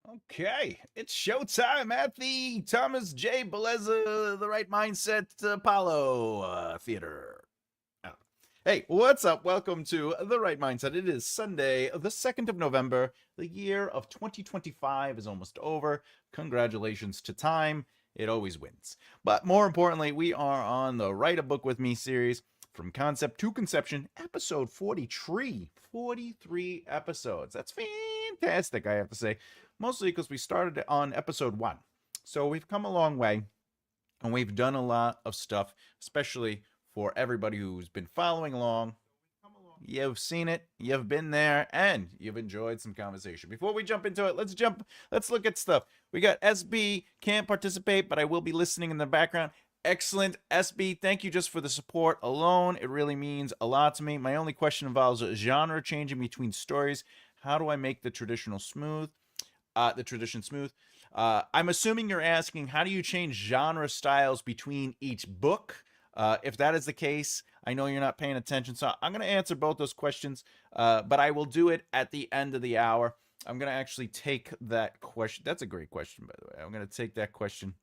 Okay, it's showtime at the Thomas J. Bellezza, The Right Mindset Apollo Theater. Oh. Hey, what's up? Welcome to The Right Mindset. It is Sunday, the 2nd of November. The year of 2025 is almost over. Congratulations to time. It always wins. But more importantly, we are on the Write a Book with Me series, From Concept to Conception, episode 43. 43 episodes. That's fantastic, I have to say. Mostly because we started on episode 1. So we've come a long way, and we've done a lot of stuff, especially for everybody who's been following along. You've seen it, you've been there, and you've enjoyed some conversation. Before we jump into it, let's look at stuff. We got SB, can't participate, but I will be listening in the background. Excellent, SB, thank you just for the support alone. It really means a lot to me. My only question involves a genre changing between stories. How do I make the tradition smooth? I'm assuming you're asking, how do you change genre styles between each book? If that is the case, I know you're not paying attention, so I'm going to answer both those questions, but I will do it at the end of the hour. I'm going to actually take that question. That's a great question, by the way. I'm going to take that question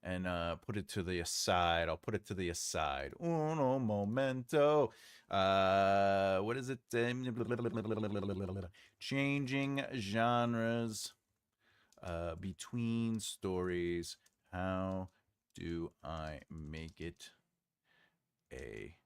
and put it to the aside. I'll put it to the aside. Uno momento. What is it? Changing genres between stories. How do I make it a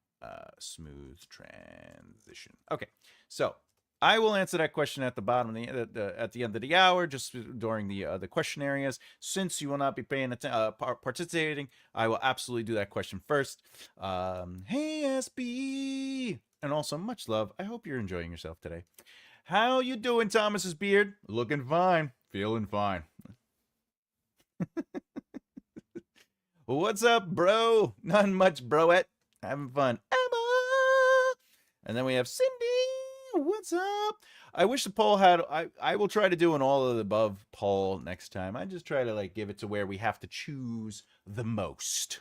smooth transition? Okay, so I will answer that question at the bottom of at the end of the hour, just during the question areas. Since you will not be participating, I will absolutely do that question first. Hey SB, and also much love. I hope you're enjoying yourself today. How you doing, Thomas's beard? Looking fine, feeling fine. What's up, bro? Not much, broette. Having fun. Emma! And then we have Cindy. What's up? I wish the poll had. I will try to do an all of the above poll next time. I just try to give it to where we have to choose the most.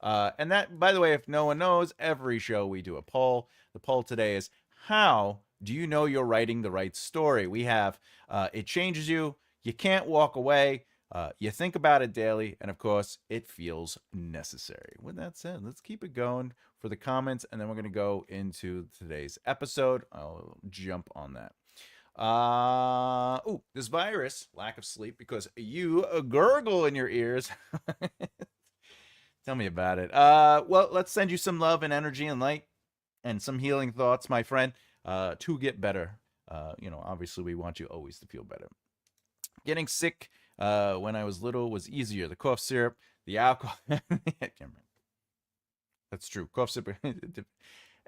And that, by the way, if no one knows, every show we do a poll. The poll today is, how do you know you're writing the right story? We have it changes you. You can't walk away. You think about it daily, and of course, it feels necessary. With that said, let's keep it going for the comments, and then we're going to go into today's episode. I'll jump on that. This virus, lack of sleep, because you gurgle in your ears. Tell me about it. Well, let's send you some love and energy and light and some healing thoughts, my friend, to get better. Obviously, we want you always to feel better. Getting sick when I was little was easier. The cough syrup, the alcohol. That's true. Cough syrup.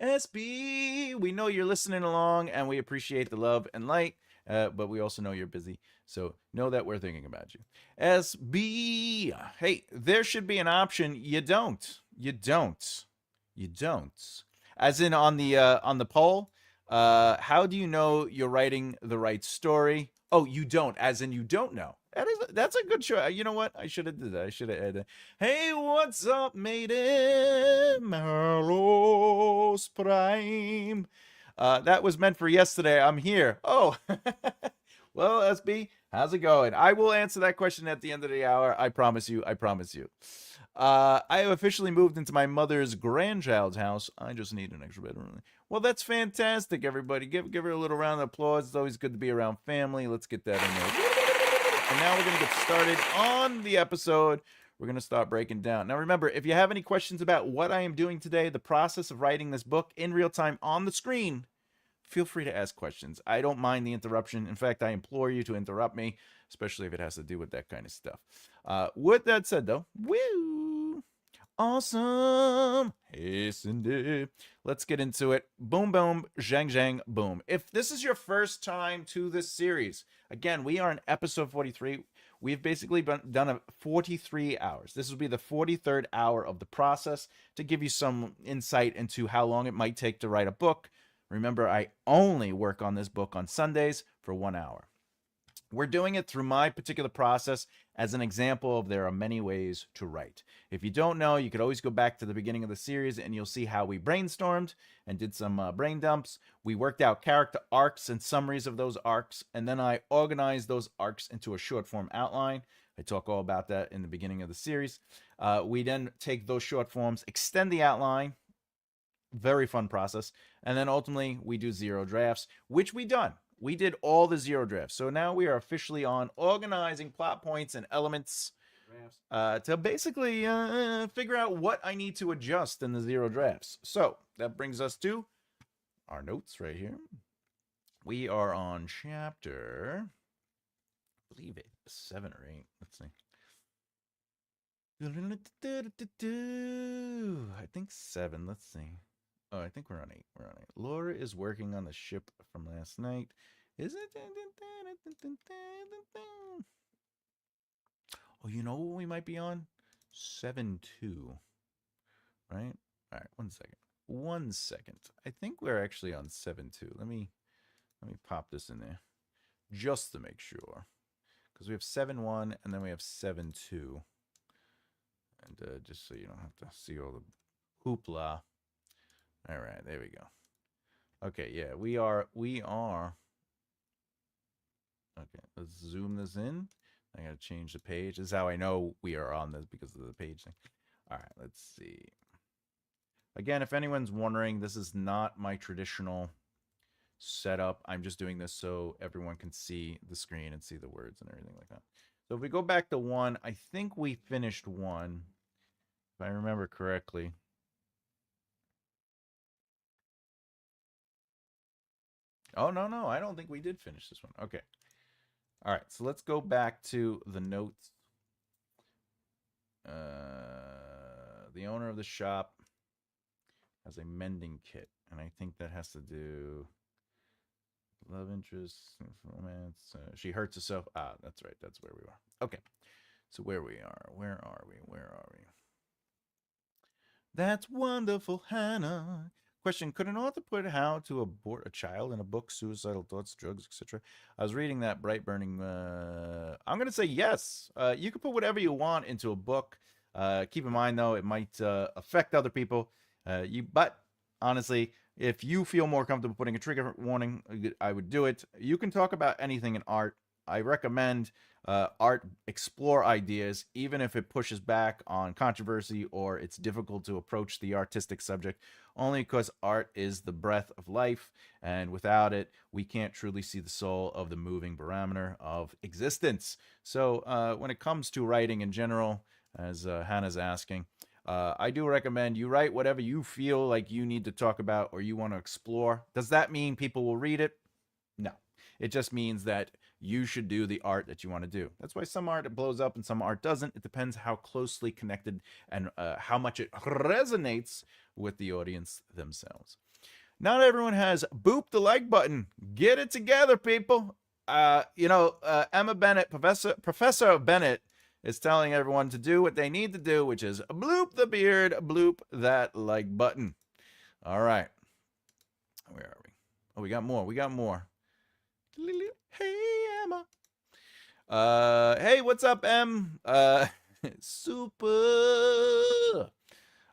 SB, we know you're listening along, and we appreciate the love and light, but we also know you're busy, so know that we're thinking about you. SB, hey, there should be an option. You don't. As in on the poll, how do you know you're writing the right story? Oh, you don't, as in you don't know. That's a good choice. You know what? I should have did that. I should have added. Hey, what's up, matey? Marlos Prime. That was meant for yesterday. I'm here. Oh, well, SB, how's it going? I will answer that question at the end of the hour. I promise you. I have officially moved into my mother's grandchild's house. I just need an extra bedroom. Well, that's fantastic, everybody. Give her a little round of applause. It's always good to be around family. Let's get that in there. And now we're going to get started on the episode. We're going to start breaking down. Now, remember, if you have any questions about what I am doing today, the process of writing this book in real time on the screen, feel free to ask questions. I don't mind the interruption. In fact, I implore you to interrupt me, especially if it has to do with that kind of stuff. With that said, though, woo! Awesome! Hey, Cindy. Let's get into it. Boom, boom, zhang, zhang, boom. If this is your first time to this series, again, we are in episode 43. We've basically done a 43 hours. This will be the 43rd hour of the process to give you some insight into how long it might take to write a book. Remember, I only work on this book on Sundays for 1 hour. We're doing it through my particular process as an example of there are many ways to write. If you don't know, you could always go back to the beginning of the series and you'll see how we brainstormed and did some brain dumps. We worked out character arcs and summaries of those arcs, and then I organized those arcs into a short form outline. I talk all about that in the beginning of the series. We then take those short forms, extend the outline, very fun process, and then ultimately we do zero drafts, which we done. We did all the zero drafts. So now we are officially on organizing plot points and elements to basically figure out what I need to adjust in the zero drafts. So that brings us to our notes right here. We are on chapter, I believe it, 7 or 8. Let's see. I think 7. Let's see. Oh, I think we're on 8. We're on 8. Laura is working on the ship from last night. Is it? Oh, you know what we might be on? 7-2. Right? All right, 1 second. 1 second. I think we're actually on 7-2. Let me pop this in there just to make sure. Because we have 7-1 and then we have 7-2. And just so you don't have to see all the hoopla. All right, there we go. Okay, yeah, we are. Okay, let's zoom this in. I gotta change the page. This is how I know we are on this, because of the page thing. All right, let's see. Again, if anyone's wondering, this is not my traditional setup. I'm just doing this so everyone can see the screen and see the words and everything like that. So if we go back to 1, I think we finished 1, if I remember correctly. Oh, no, I don't think we did finish this one. Okay. All right, so let's go back to the notes. The owner of the shop has a mending kit, and I think that has to do love interest, romance. She hurts herself. Ah, that's right. That's where we are. Okay, so where are we? Where are we? That's wonderful, Hannah. Question: could an author put how to abort a child in a book, suicidal thoughts, drugs, etc.? I was reading that bright burning. I'm going to say yes. You can put whatever you want into a book. Keep in mind, though, it might affect other people. But honestly, if you feel more comfortable putting a trigger warning, I would do it. You can talk about anything in art. I recommend art explore ideas, even if it pushes back on controversy or it's difficult to approach the artistic subject, only because art is the breath of life, and without it, we can't truly see the soul of the moving barometer of existence. So when it comes to writing in general, as Hannah's asking, I do recommend you write whatever you feel like you need to talk about or you want to explore. Does that mean people will read it? No. It just means that you should do the art that you want to do. That's why some art blows up and some art doesn't. It depends how closely connected and how much it resonates with the audience themselves. Not everyone has boop the like button. Get it together, people. Emma Bennett, Professor Bennett, is telling everyone to do what they need to do, which is bloop the beard, bloop that like button. All right. Where are we? Oh, we got more. Hey, Emma. Hey, what's up, Em? Super.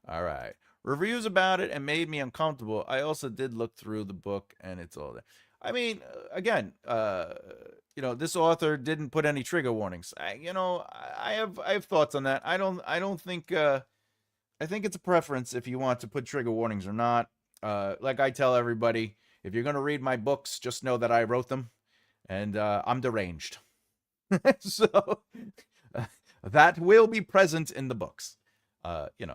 All right. Reviews about it and made me uncomfortable. I also did look through the book, and it's all there. I mean, again, this author didn't put any trigger warnings. I have thoughts on that. I don't think. I think it's a preference if you want to put trigger warnings or not. Like I tell everybody, if you're gonna read my books, just know that I wrote them, and I'm deranged. So that will be present in the books.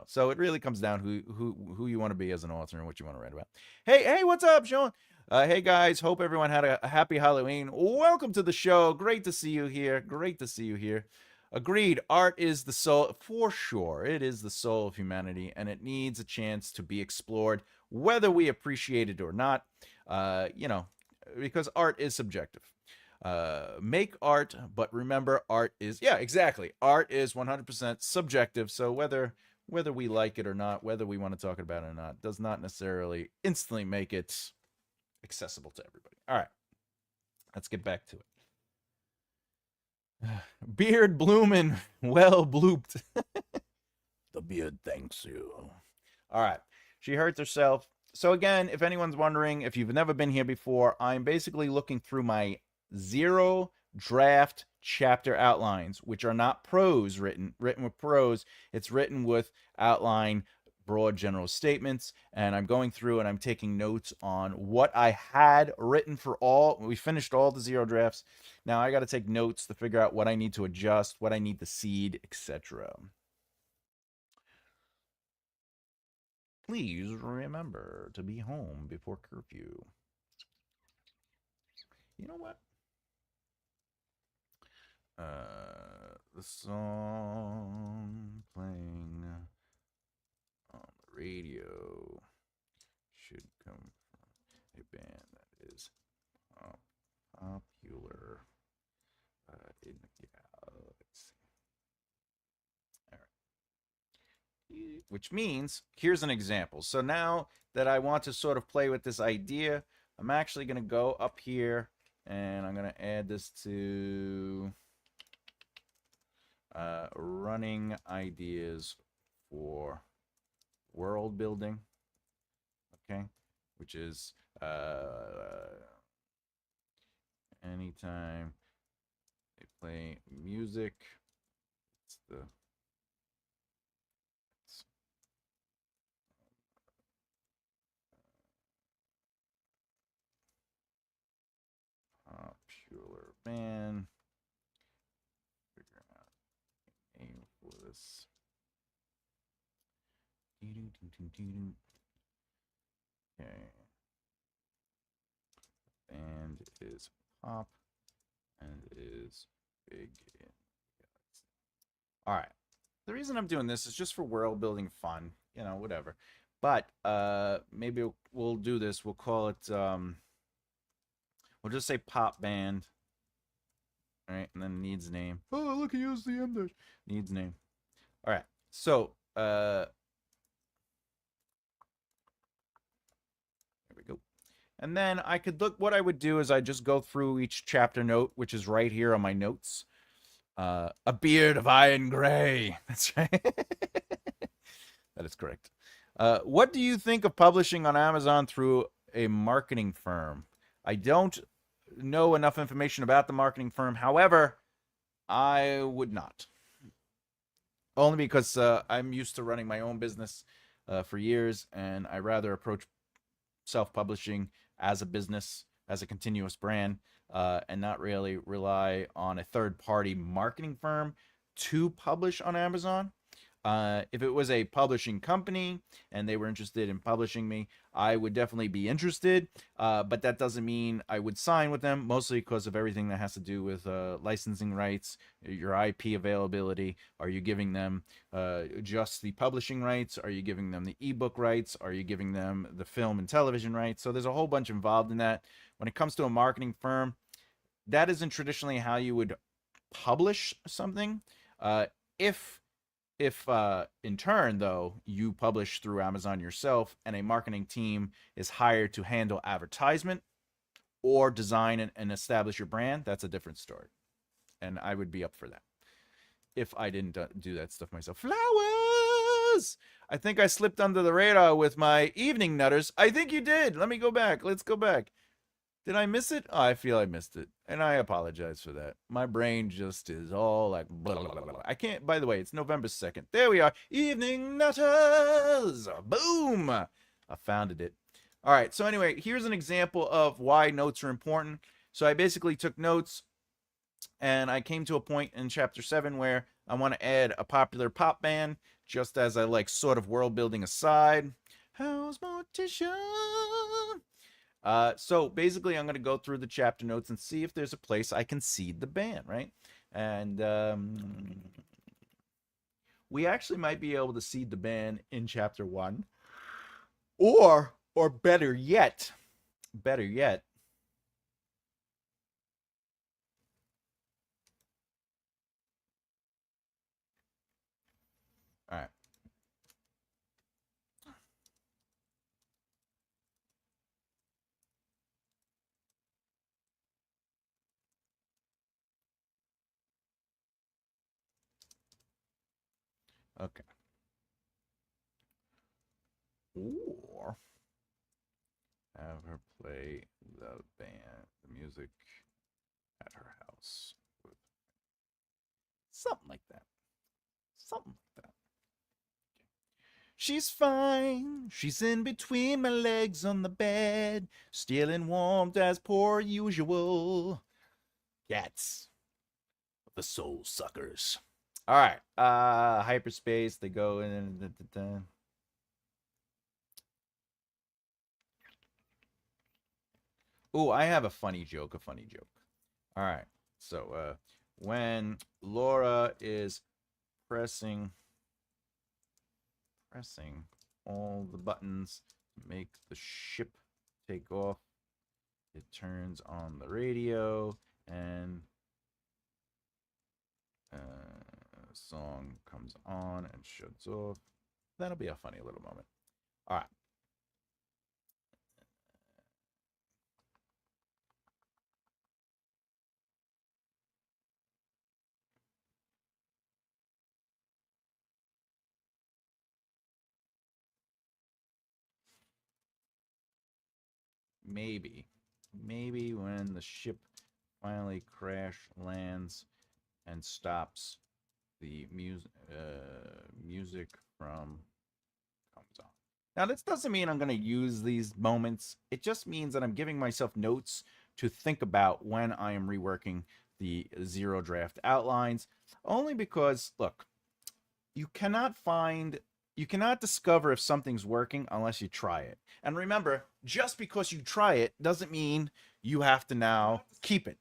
So it really comes down who you want to be as an author and what you want to write about. Hey, what's up, Sean? Hey guys, hope everyone had a happy Halloween. Welcome to the show. Great to see you here. Agreed. Art is the soul, for sure. It is the soul of humanity, and it needs a chance to be explored, whether we appreciate it or not. Because art is subjective. Make art, but remember, art is exactly. Art is 100% subjective. So whether we like it or not, whether we want to talk about it or not, does not necessarily instantly make it accessible to everybody. All right, let's get back to it. Beard blooming, well blooped. The beard thanks you. All right. She hurts herself. So, again, if anyone's wondering, if you've never been here before, I'm basically looking through my zero draft chapter outlines, which are not prose written with prose. It's written with outline, broad general statements. And I'm going through and I'm taking notes on what I had written for all. We finished all the zero drafts. Now I got to take notes to figure out what I need to adjust, what I need to seed, etc. Please remember to be home before curfew. You know what? The song playing on the radio should come from a band that is popular in the galaxy. All right. Which means, here's an example. So now that I want to sort of play with this idea, I'm actually going to go up here and I'm going to add this to running ideas for world building, okay, which is anytime they play music, it's the popular band. Figure out a name for this. Okay. Band is pop and is big in. All right. The reason I'm doing this is just for world building fun, whatever. But maybe we'll do this. We'll call it we'll just say pop band. All right, and then needs name. Oh, look, he used the M dash. Needs name. All right. So, there we go. And then I could look, what I would do is I just go through each chapter note, which is right here on my notes. A beard of iron gray. That's right. That is correct. What do you think of publishing on Amazon through a marketing firm? I don't know enough information about the marketing firm. However, I would not. Only because I'm used to running my own business for years, and I rather approach self-publishing as a business, as a continuous brand, and not really rely on a third-party marketing firm to publish on Amazon. If it was a publishing company and they were interested in publishing me, I would definitely be interested. But that doesn't mean I would sign with them, mostly because of everything that has to do with licensing rights, your IP availability. Are you giving them just the publishing rights? Are you giving them the ebook rights? Are you giving them the film and television rights? So there's a whole bunch involved in that. When it comes to a marketing firm, that isn't traditionally how you would publish something. If in turn, though, you publish through Amazon yourself and a marketing team is hired to handle advertisement or design and establish your brand, that's a different story. And I would be up for that if I didn't do that stuff myself. Flowers! I think I slipped under the radar with my evening nutters. I think you did. Let me go back. Let's go back. Did I miss it? Oh, I feel I missed it. And I apologize for that. My brain just is all like blah, blah, blah, blah. I can't, by the way, it's November 2nd. There we are. Evening Nutters. Boom. I founded it. All right. So, anyway, here's an example of why notes are important. So, I basically took notes and I came to a point in chapter 7 where I want to add a popular pop band just as I like sort of world building aside. How's Morticia? So basically, I'm going to go through the chapter notes and see if there's a place I can seed the band, right? And we actually might be able to seed the band in chapter 1, or better yet. All right. Okay. Or have her play the music at her house. Something like that. Something like that. She's fine. She's in between my legs on the bed, stealing warmth as per usual. Cats. The soul suckers. All right. Hyperspace. They go in. Oh, I have a funny joke. A funny joke. All right. So, when Laura is pressing all the buttons to make the ship take off, it turns on the radio and song comes on and shuts off. That'll be a funny little moment. All right. Maybe when the ship finally crash lands and stops, the music from comes on. Now, this doesn't mean I'm going to use these moments. It just means that I'm giving myself notes to think about when I am reworking the zero draft outlines. Only because, look, you cannot find, you cannot discover if something's working unless you try it. And remember, just because you try it doesn't mean you have to now keep it.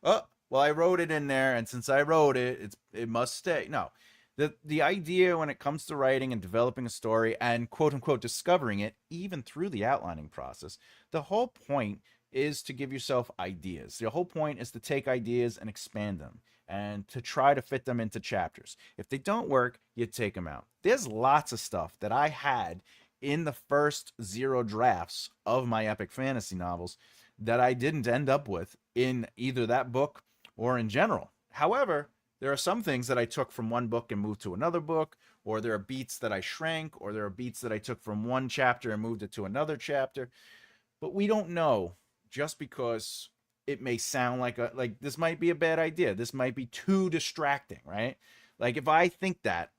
Oh, well, I wrote it in there, and since I wrote it, it must stay. No, the idea when it comes to writing and developing a story and quote unquote discovering it, even through the outlining process, the whole point is to give yourself ideas. The whole point is to take ideas and expand them and to try to fit them into chapters. If they don't work, you take them out. There's lots of stuff that I had in the first zero drafts of my epic fantasy novels that I didn't end up with in either that book or in general. However, there are some things that I took from one book and moved to another book, or there are beats that I shrank, or there are beats that I took from one chapter and moved it to another chapter. But we don't know just because it may sound like this might be a bad idea. This might be too distracting, right? Like if I think that,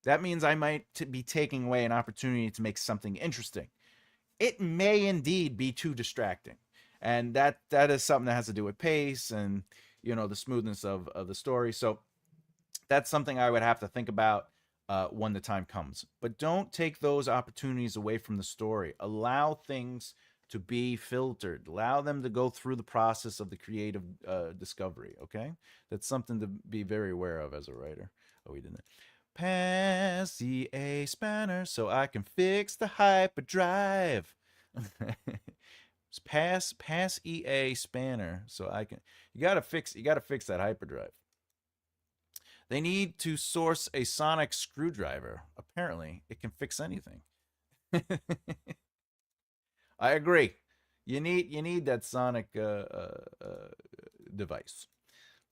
that means I might be taking away an opportunity to make something interesting. It may indeed be too distracting, and that is something that has to do with pace and the smoothness of the story. So that's something I would have to think about when the time comes. But don't take those opportunities away from the story. Allow things to be filtered. Allow them to go through the process of the creative discovery. Okay, that's something to be very aware of as a writer. Oh, we didn't. Pass EA spanner so I can fix the hyperdrive. pass EA spanner so I can. You gotta fix that hyperdrive. They need to source a sonic screwdriver. Apparently, it can fix anything. I agree. You need that sonic device.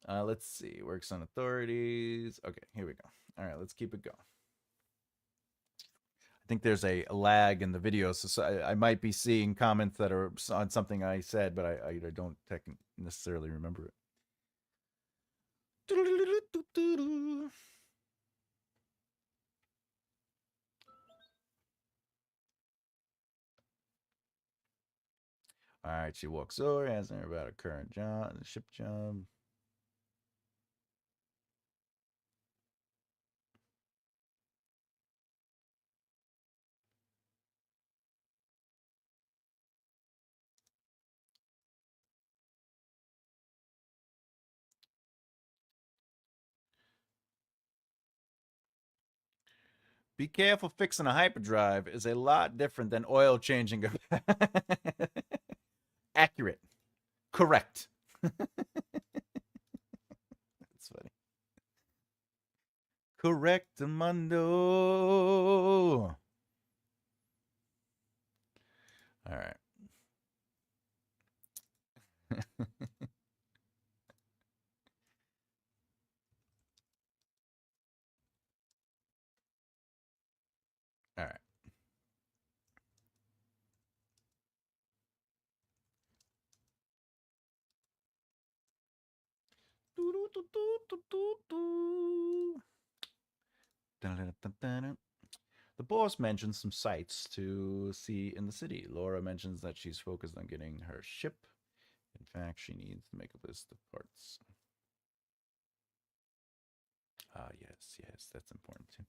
Let's see. Works on authorities. Okay, here we go. All right, let's keep it going. I think there's a lag in the video, so I might be seeing comments that are on something I said, but I don't necessarily remember it. All right, she walks over, asking her about her current job, the ship job. Be careful, fixing a hyperdrive is a lot different than oil changing. Accurate. Correct. That's funny. Correct, Mundo. All right. The boss mentions some sights to see in the city. Laura mentions that she's focused on getting her ship. In fact, she needs to make a list of parts. Ah, yes, yes, that's important too.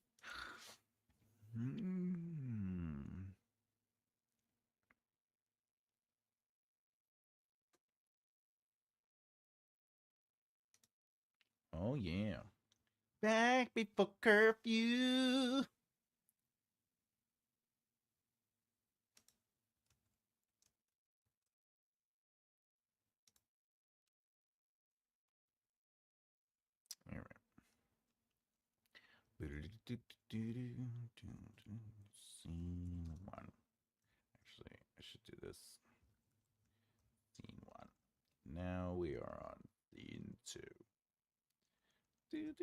Oh, yeah. Back before curfew. All right. Scene one. Actually, I should do this. Scene one. Now we are on scene two. Scene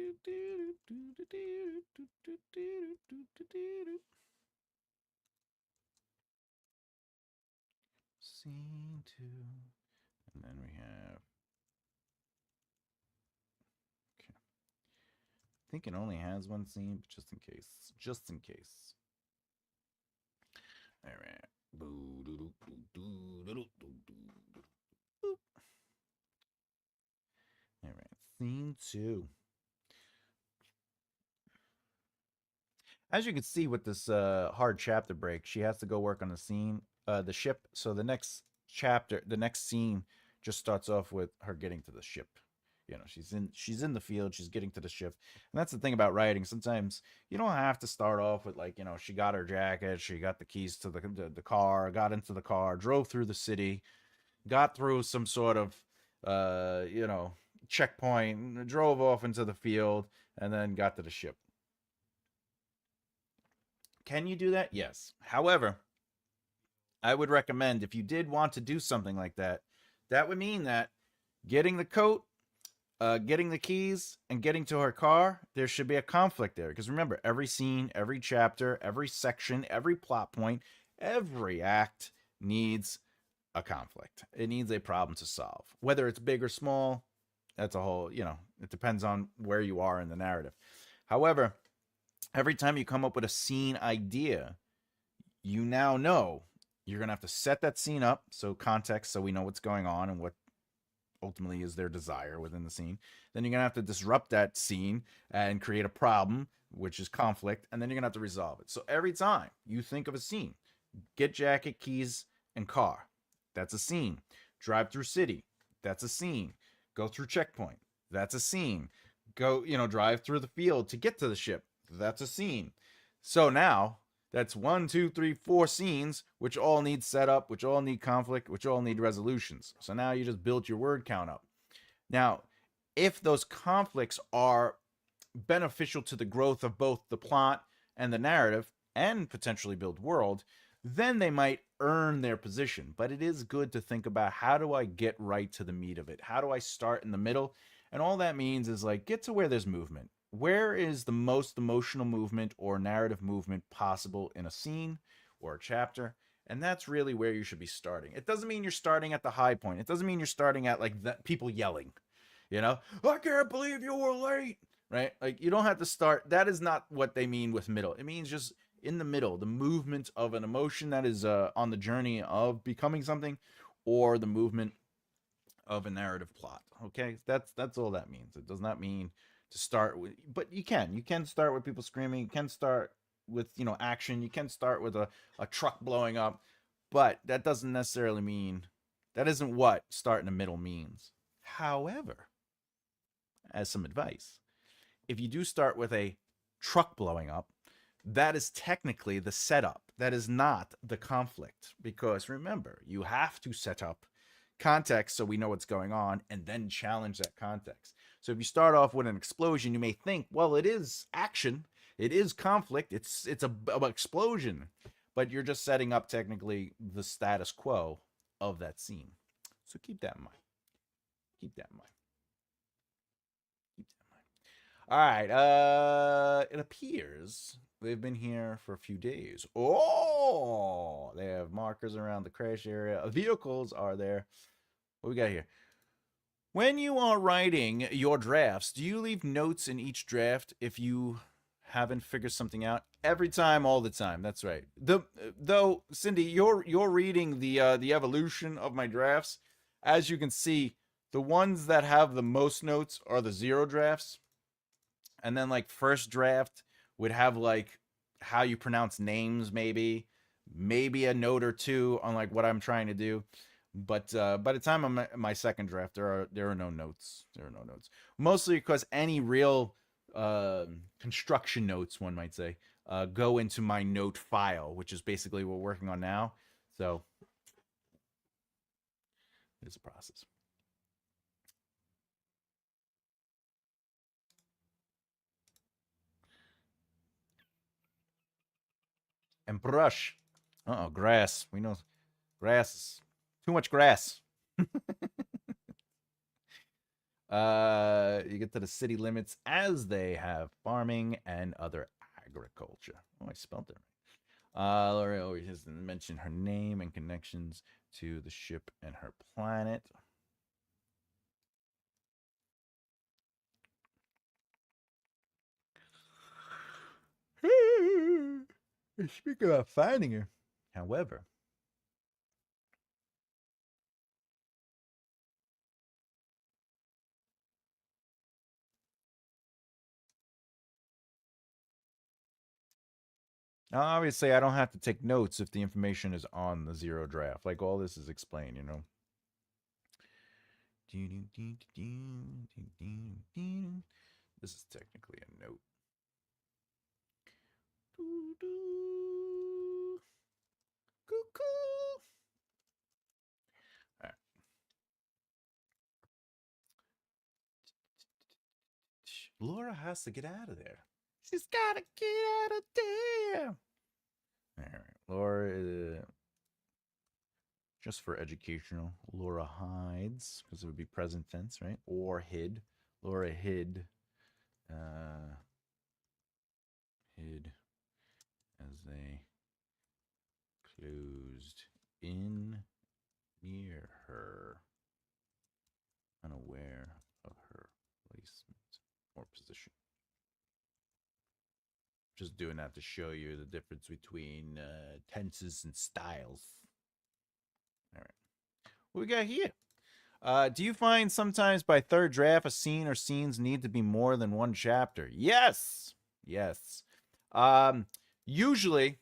two. And then we have. Okay. I think it only has one scene, but just in case. Just in case. All right. All right. Scene two. As you can see with this hard chapter break, she has to go work on the ship. So the next chapter, the next scene, just starts off with her getting to the ship. You know, she's in the field, she's getting to the ship, and that's the thing about writing. Sometimes you don't have to start off with like, she got her jacket, she got the keys to the car, got into the car, drove through the city, got through some sort of checkpoint, drove off into the field, and then got to the ship. Can you do that? Yes. However, I would recommend if you did want to do something like that, that would mean that getting the coat, getting the keys, and getting to her car, there should be a conflict there. Because remember, every scene, every chapter, every section, every plot point, every act needs a conflict. It needs a problem to solve. Whether it's big or small, that's a whole, it depends on where you are in the narrative. However, every time you come up with a scene idea, you now know you're going to have to set that scene up. So, context, so we know what's going on and what ultimately is their desire within the scene. Then you're going to have to disrupt that scene and create a problem, which is conflict. And then you're going to have to resolve it. So, every time you think of a scene, get jacket, keys, and car. That's a scene. Drive through city. That's a scene. Go through checkpoint. That's a scene. Go, drive through the field to get to the ship. That's a scene. So now that's 1, 2, 3, 4 scenes, which all need setup, which all need conflict, which all need resolutions. So now you just built your word count up. Now, if those conflicts are beneficial to the growth of both the plot and the narrative and potentially build world, then they might earn their position. But it is good to think about, how do I get right to the meat of it? How do I start in the middle? And all that means is like, get to where there's movement. Where is the most emotional movement or narrative movement possible in a scene or a chapter? And that's really where you should be starting. It doesn't mean you're starting at the high point. It doesn't mean you're starting at like people yelling, I can't believe you were late, right? Like, you don't have to start. That is not what they mean with middle. It means just in the middle, the movement of an emotion that is on the journey of becoming something, or the movement of a narrative plot. Okay, that's all that means. It does not mean to start with, but you can start with people screaming. You can start with action. You can start with a truck blowing up, but that doesn't necessarily mean, that isn't what start in the middle means. However, as some advice, if you do start with a truck blowing up, that is technically the setup. That is not the conflict, because remember, you have to set up context so we know what's going on, and then challenge that context. So if you start off with an explosion, you may think, well, it is action, it is conflict, it's a explosion, but you're just setting up technically the status quo of that scene. So keep that in mind. Keep that in mind. Keep that in mind. All right. It appears they've been here for a few days. Oh, they have markers around the crash area. Vehicles are there. What we got here? When you are writing your drafts, do you leave notes in each draft if you haven't figured something out every time, all the time. That's right. Though Cindy, you're reading the evolution of my drafts. As you can see, the ones that have the most notes are the zero drafts, and then like first draft would have like how you pronounce names, maybe a note or two on like what I'm trying to do. But by the time I'm at my second draft, there are no notes. There are no notes. Mostly because any real construction notes, one might say, go into my note file, which is basically what we're working on now. So it's a process. And brush. Uh-oh, grass. We know grass. Too much grass. You get to the city limits as they have farming and other agriculture. Oh, I spelled it right. Laura always has to mention her name and connections to the ship and her planet. Speaking about finding her, however, now obviously I don't have to take notes if the information is on the zero draft. Like all this is explained, you know. This is technically a note. Cuckoo. All right. Laura has to get out of there. She's gotta get out of there. All right, Laura. Just for educational, Laura hides because it would be present tense, right? Or hid. Laura hid. Hid as they closed in near her, unaware of her placement or position. Just doing that to show you the difference between tenses and styles. All right. What we got here? Do you find sometimes by third draft a scene or scenes need to be more than one chapter? Yes. Yes. Usually,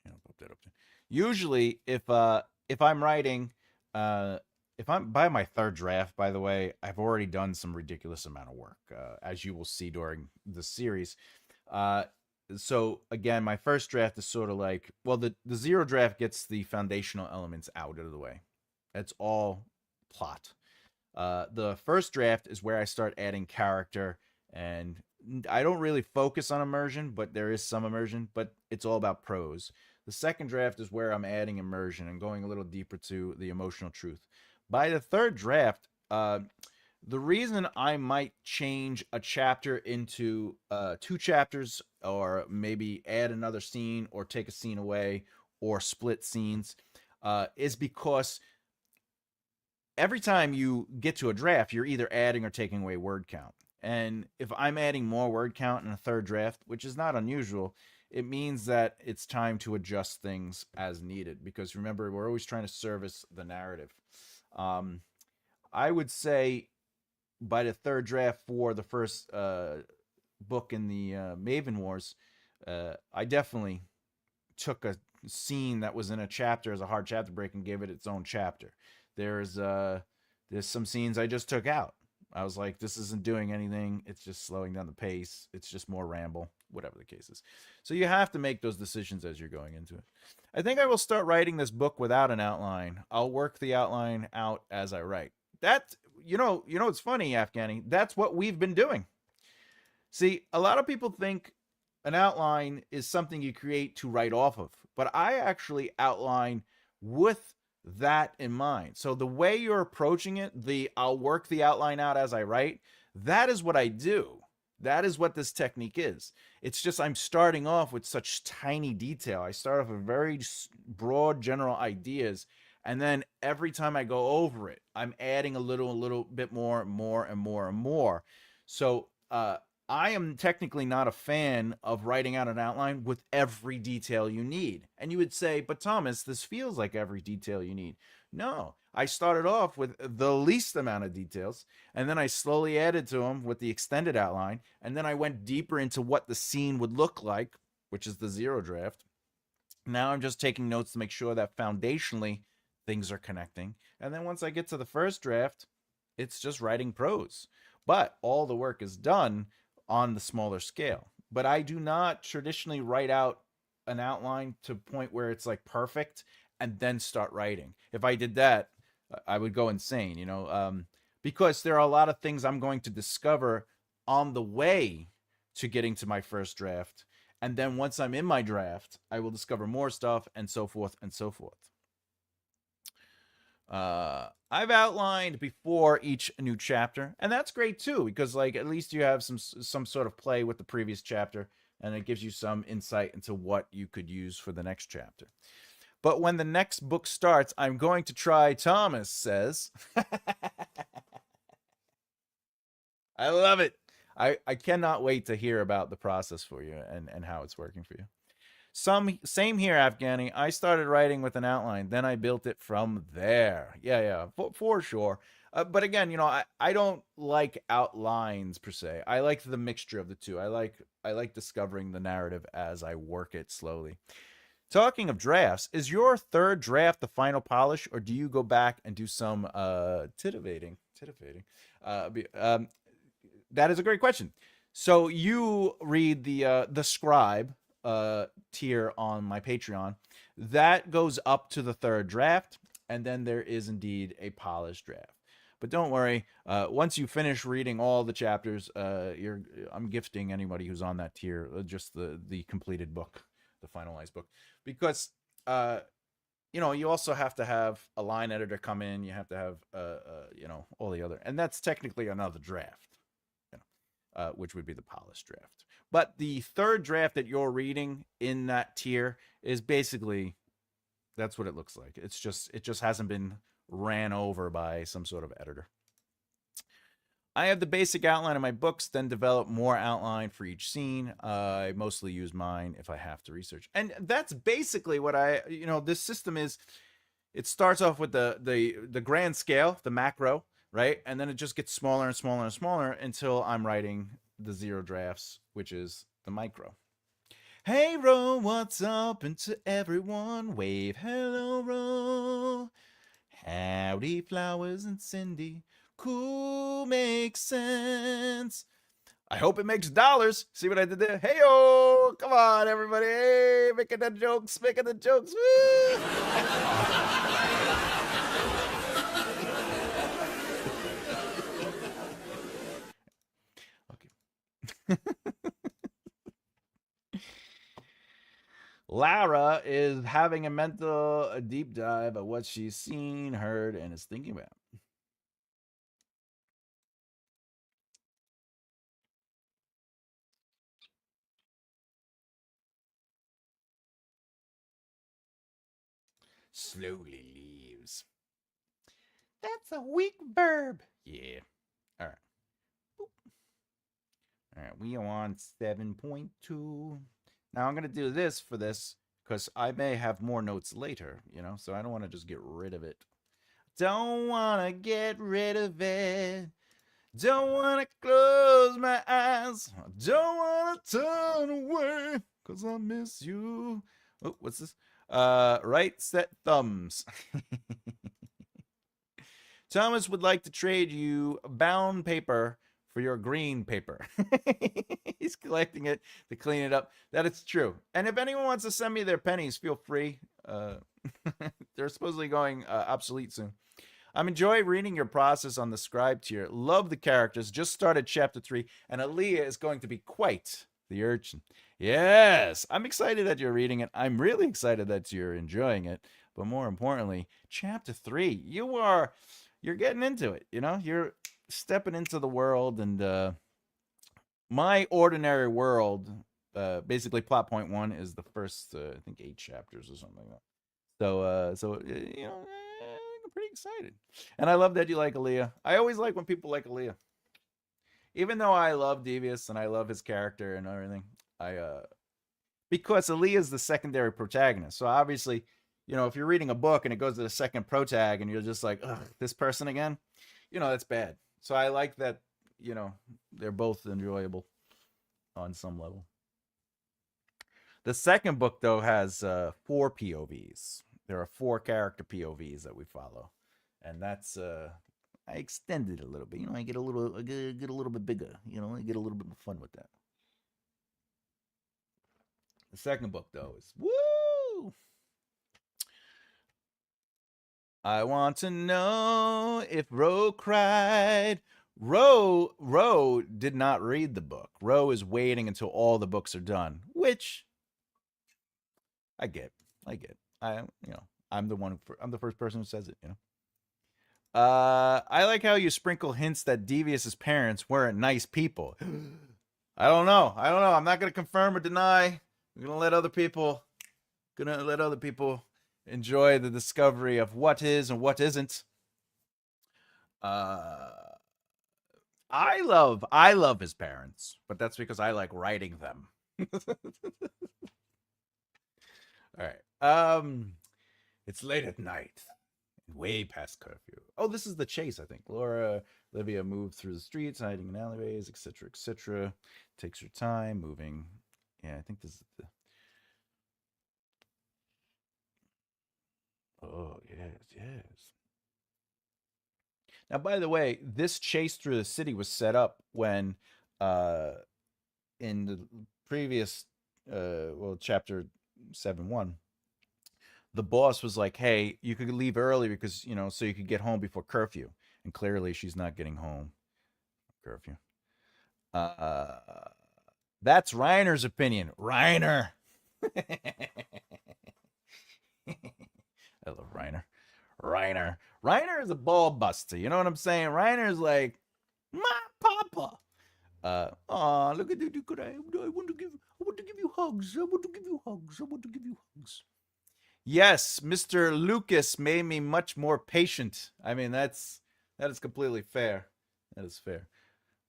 I'll put that up there. Usually, if I'm writing, if I'm by my third draft, by the way, I've already done some ridiculous amount of work, as you will see during the series. Uh, so again, my first draft is sort of like, well, the zero draft gets the foundational elements out of the way. That's all plot. The first draft is where I start adding character, and I don't really focus on immersion, but there is some immersion, but it's all about prose. The second draft is where I'm adding immersion and going a little deeper to the emotional truth. By the third draft, the reason I might change a chapter into two chapters, or maybe add another scene, or take a scene away, or split scenes, is because every time you get to a draft, you're either adding or taking away word count. And if I'm adding more word count in a third draft, which is not unusual, it means that it's time to adjust things as needed. Because remember, we're always trying to service the narrative. Um, I would say by the third draft for the first book in the Maven Wars, I definitely took a scene that was in a chapter as a hard chapter break and gave it its own chapter. There's some scenes I just took out. I was like, this isn't doing anything. It's just slowing down the pace. It's just more ramble, whatever the case is. So you have to make those decisions as you're going into it. I think I will start writing this book without an outline. I'll work the outline out as I write. That it's funny, Afghani. That's what we've been doing. See, a lot of people think an outline is something you create to write off of, but I actually outline with that in mind. So the way you're approaching it, I'll work the outline out as I write, that is what I do. That is what this technique is. It's just I'm starting off with such tiny detail. I start off with very broad general ideas, and then every time I go over it, I'm adding a little bit more and more and more and more. So I am technically not a fan of writing out an outline with every detail you need. And you would say, but Thomas, this feels like every detail you need. No, I started off with the least amount of details, and then I slowly added to them with the extended outline, and then I went deeper into what the scene would look like, which is the zero draft. Now I'm just taking notes to make sure that foundationally things are connecting. And then once I get to the first draft, it's just writing prose. But all the work is done on the smaller scale. But I do not traditionally write out an outline to a point where it's like perfect and then start writing. If I did that, I would go insane, because there are a lot of things I'm going to discover on the way to getting to my first draft. And then once I'm in my draft, I will discover more stuff and so forth and so forth. I've outlined before each new chapter, and that's great too, because like at least you have some sort of play with the previous chapter, and it gives you some insight into what you could use for the next chapter. But when the next book starts, I'm going to try, Thomas says. I love it. I cannot wait to hear about the process for you and how it's working for you. Same here, Afghani. I started writing with an outline, then I built it from there. Yeah, for sure. But again, I don't like outlines per se. I like the mixture of the two. I like discovering the narrative as I work it slowly. Talking of drafts, is your third draft the final polish, or do you go back and do some titivating? That is a great question. So you read the scribe tier on my Patreon. That goes up to the third draft, and then there is indeed a polished draft. But don't worry, once you finish reading all the chapters, I'm gifting anybody who's on that tier just the completed book, the finalized book, because you also have to have a line editor come in. You have to have all the other, and that's technically another draft. Which would be the polished draft. But the third draft that you're reading in that tier is basically, that's what it looks like. It just hasn't been ran over by some sort of editor. I have the basic outline of my books, then develop more outline for each scene. I mostly use mine if I have to research. And that's basically what this system is. It starts off with the grand scale, the macro, right? And then it just gets smaller and smaller and smaller until I'm writing the zero drafts, which is the micro. Hey, Ro, what's up? And to everyone, wave hello, Ro. Howdy, Flowers and Cindy. Cool, makes sense. I hope it makes dollars. See what I did there? Hey-o! Come on, everybody. Hey, making the jokes. Woo! Lara is having a mental deep dive of what she's seen, heard, and is thinking about. Slowly leaves. That's a weak verb. Yeah. All right. Boop. All right. We are on 7.2. Now I'm going to do this for this because I may have more notes later, so I don't want to just get rid of it. Don't want to get rid of it. Don't want to close my eyes. Don't want to turn away because I miss you. Oh, what's this? Right set thumbs. Thomas would like to trade you bound paper for your green paper. He's collecting it to clean it up. That is true. And if anyone wants to send me their pennies, feel free. They're supposedly going obsolete soon. I'm enjoying reading your process on the scribe tier. Love the characters. Just started chapter 3, and Aaliyah is going to be quite the urchin. Yes, I'm excited that you're reading it. I'm really excited that you're enjoying it. But more importantly, chapter 3, you're getting into it. You're stepping into the world, and my ordinary world. Basically, plot point 1 is the first, I think, 8 chapters or something like that. So I'm pretty excited, and I love that you like Aaliyah. I always like when people like Aaliyah. Even though I love Devious and I love his character and everything, I because Aaliyah is the secondary protagonist. So obviously, if you're reading a book and it goes to the second protag and you're just like, ugh, this person again, that's bad. So I like that, they're both enjoyable on some level. The second book though has 4 POVs. There are 4 character POVs that we follow, and that's I extended it a little bit. I get a little bit bigger. I get a little bit more fun with that. The second book though is woo. I want to know if Ro cried. Ro did not read the book. Ro is waiting until all the books are done, which I get. I'm the first person who says it. I like how you sprinkle hints that Devious's parents weren't nice people. I don't know. I'm not gonna confirm or deny. I'm gonna let other people enjoy the discovery of what is and what isn't. I love his parents, but that's because I like writing them. All right. It's late at night, way past curfew. Oh, this is the chase, I think. Olivia moved through the streets, hiding in alleyways, etc., etc. Takes her time moving. Yeah, I think this is the. Oh, yes. Now, by the way, this chase through the city was set up when, in the previous, chapter 7-1, the boss was like, "Hey, you could leave early because so you could get home before curfew." And clearly, she's not getting home. Curfew. That's Reiner's opinion. Reiner. I love Reiner. Reiner is a ball buster. You know what I'm saying? Reiner is like, my papa. Look at the good. I want to give you hugs. I want to give you hugs. Yes, Mr. Lucas made me much more patient. I mean, that is completely fair. That is fair.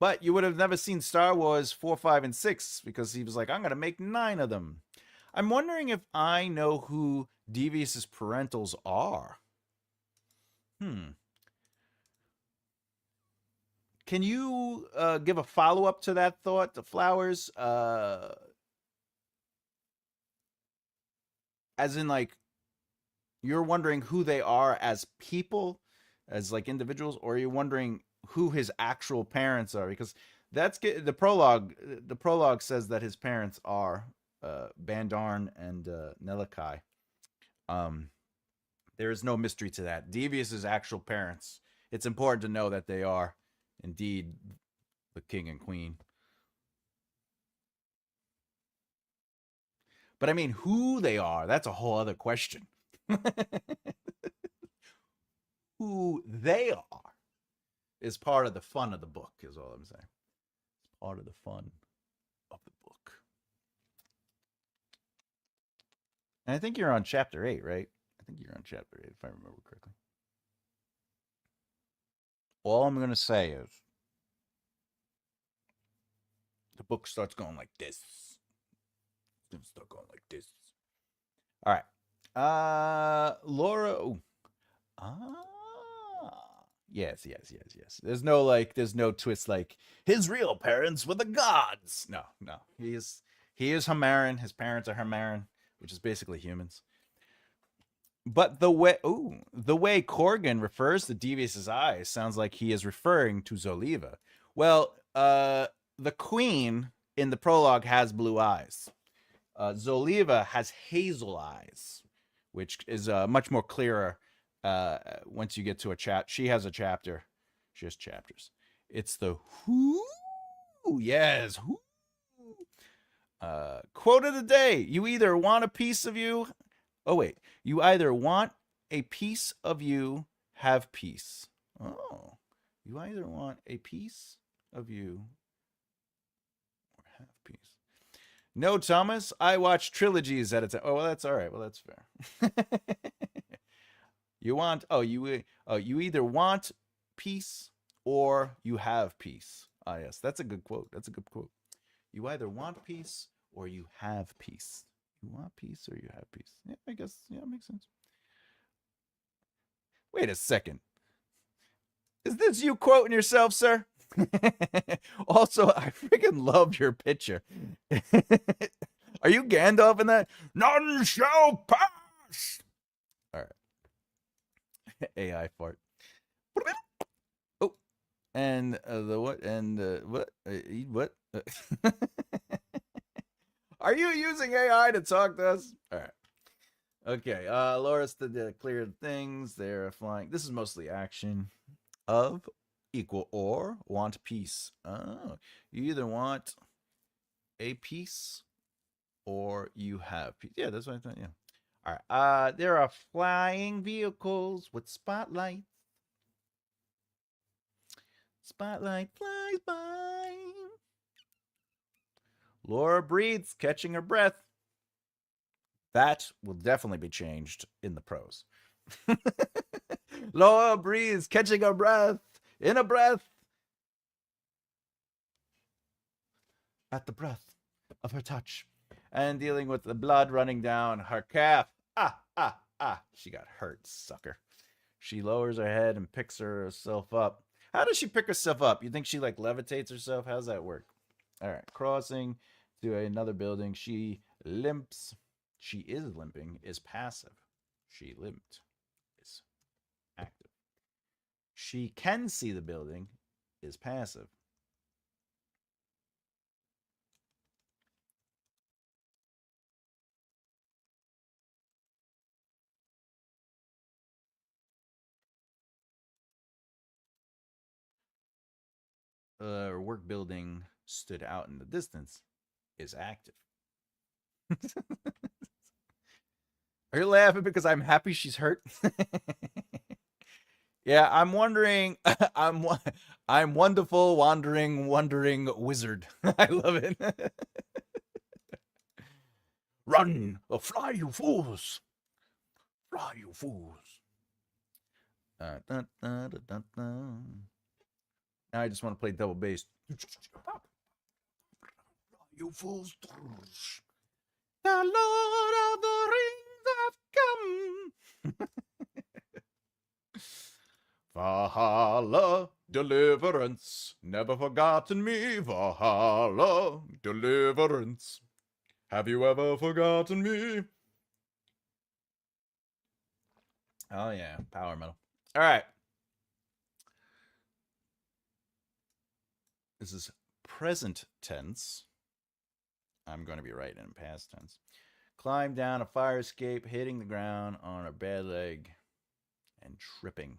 But you would have never seen Star Wars 4, 5, and 6 because he was like, I'm going to make 9 of them. I'm wondering if I know who Devious's parentals are. Can you give a follow-up to that thought, the Flowers? As in, like, you're wondering who they are as people, as like individuals, or are you wondering who his actual parents are? Because that's the prologue. The prologue says that his parents are Bandarn and Nelakai. There is no mystery to that. Devious's actual parents. It's important to know that they are indeed the king and queen. But I mean, who they are, that's a whole other question. Who they are is part of the fun of the book, is all I'm saying. It's part of the fun of the book. And I think you're on chapter 8, right? I think you're on chapter 8, if I remember correctly. All I'm going to say is the book starts going like this. It's going to start going like this. All right. Laura. Ooh. Yes. There's no twist like his real parents were the gods. No. He is Hamaran. His parents are Hamaran, which is basically humans. But the way Corgan refers to Devious's eyes sounds like he is referring to Zoliva. Well, the queen in the prologue has blue eyes. Zoliva has hazel eyes, which is much more clearer once you get to a chat. She has a chapter. She has chapters. It's the who. Yes, who. Quote of the day. You either want a piece of you. Oh, wait. You either want a piece of you, have peace. Oh. You either want a piece of you or have peace. No, Thomas. I watch trilogies at a time. Oh, well, that's all right. Well, that's fair. You either want peace or you have peace. Ah, yes, that's a good quote. That's a good quote. You either want peace or you have peace. You want peace or you have peace. Yeah, I guess. Yeah, it makes sense. Wait a second. Is this you quoting yourself, sir? Also, I freaking love your picture. Are you Gandalf in that? None shall pass. All right. AI fart. Oh, and the what? And what? What? Are you using AI to talk to us? All right. Okay. Loris the clear things. They're flying. This is mostly action. Of equal or want peace. Oh, you either want a piece or you have peace. Yeah, that's what I thought. Yeah. All right. There are flying vehicles with spotlights. Spotlight flies by. Laura breathes, catching her breath. That will definitely be changed in the prose. Laura breathes, catching her breath. In a breath. At the breath of her touch. And dealing with the blood running down her calf. Ah, ah, ah. She got hurt, sucker. She lowers her head and picks herself up. How does she pick herself up? You think she like levitates herself? How's that work? All right. Crossing to another building. She limps. She is limping, is passive. She limped, is active. She can see the building, is passive. Work building stood out in the distance, is active. Are you laughing because I'm happy she's hurt? Yeah, I'm wondering. I'm wonderful, wandering wizard. I love it. Run or fly, you fools! Fly, you fools! Dun, dun, dun, dun, dun. Now I just want to play double bass. You fools! The Lord of the Rings have come. Valhalla, deliverance, never forgotten me. Valhalla, deliverance. Have you ever forgotten me? Oh yeah, power metal. All right. This is present tense. I'm going to be writing in past tense. Climb down a fire escape, hitting the ground on a bad leg and tripping.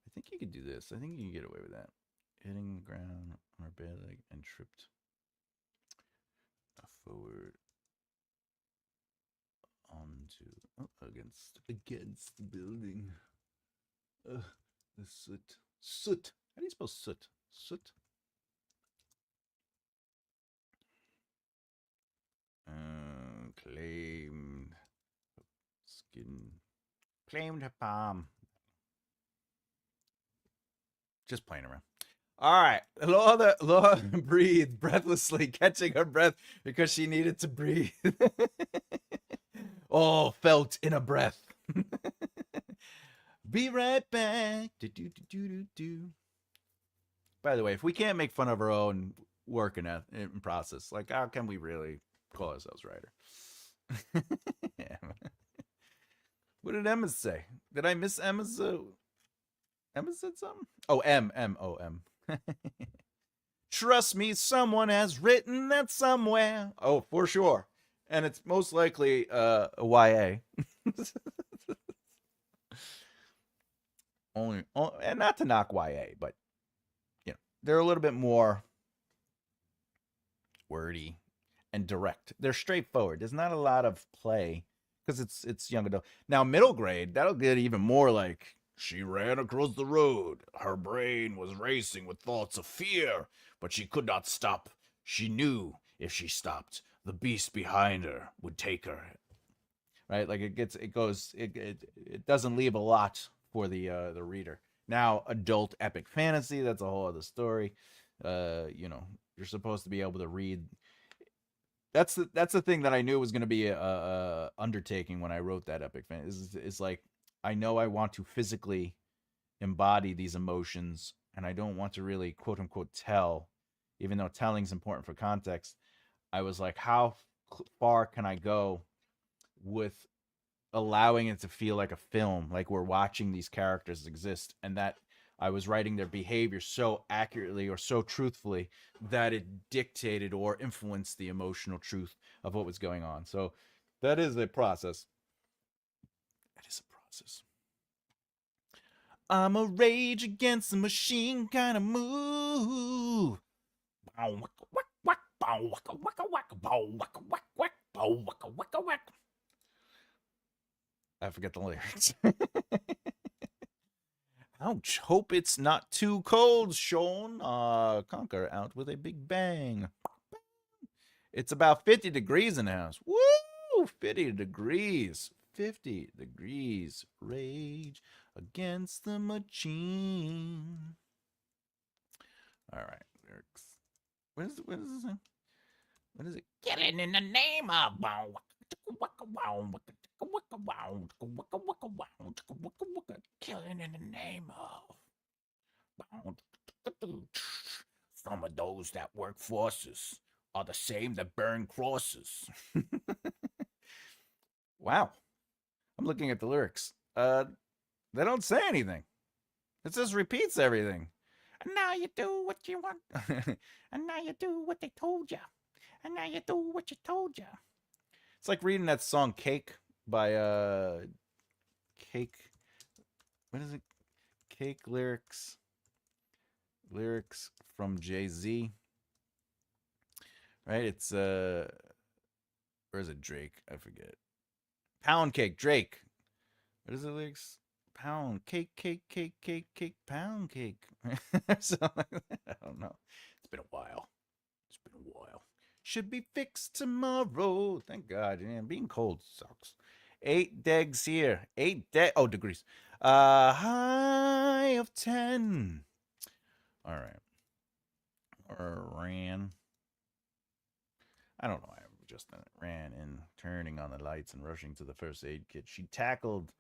I think you could do this. I think you can get away with that. Hitting the ground on a bad leg and tripped forward onto against the building. The soot. How do you spell soot? Soot. Claimed skin. Claimed her palm. Just playing around. All right. Laura breathed breathlessly, catching her breath because she needed to breathe. All felt in a breath. Be right back. By the way, if we can't make fun of our own work in process, like how can we really call ourselves writer? Yeah. What did Emma say? Did I miss Emma's? Emma said something. Oh, M. Trust me, someone has written that somewhere. Oh, for sure, and it's most likely a YA. And not to knock YA, but you know they're a little bit more wordy and direct. They're straightforward. There's not a lot of play because it's young adult. Now middle grade, that'll get even more like she ran across the road. Her brain was racing with thoughts of fear, but she could not stop. She knew if she stopped, the beast behind her would take her. Right? Like it doesn't leave a lot for the reader. Now adult epic fantasy, that's a whole other story. You're supposed to be able to read. That's the thing that I knew was going to be a undertaking when I wrote that epic fan. Is like I know I want to physically embody these emotions, and I don't want to really quote unquote tell, even though telling is important for context. I was like, how far can I go with allowing it to feel like a film, like we're watching these characters exist, and that I was writing their behavior so accurately or so truthfully that it dictated or influenced the emotional truth of what was going on. So that is a process. That is a process. I'm a rage against the machine kind of move. I forget the lyrics. Ouch. Hope it's not too cold, Sean. Conquer out with a big bang. It's about 50 degrees in the house. Woo! 50 degrees. 50 degrees. Rage against the machine. All right. Lyrics. What is this? What is it? Killing in the name of. Killing in the name of. Some of those that work forces are the same that burn crosses. Wow. I'm looking at the lyrics. They don't say anything. It just repeats everything. And now you do what you want. And now you do what they told you. And now you do what you told you. It's like reading that song Cake by Cake. What is it? Cake lyrics. Lyrics from Jay-Z. Right? It's where is it? Drake. I forget. Pound cake, Drake. What is the lyrics? Pound cake, cake, cake, cake, cake, pound cake. So, I don't know. It's been a while. It's been a while. Should be fixed tomorrow. Thank God. Man, being cold sucks. 8 degs here. 8 degrees. High of 10. All right. Or ran. I don't know why I just ran in, turning on the lights and rushing to the first aid kit. She tackled.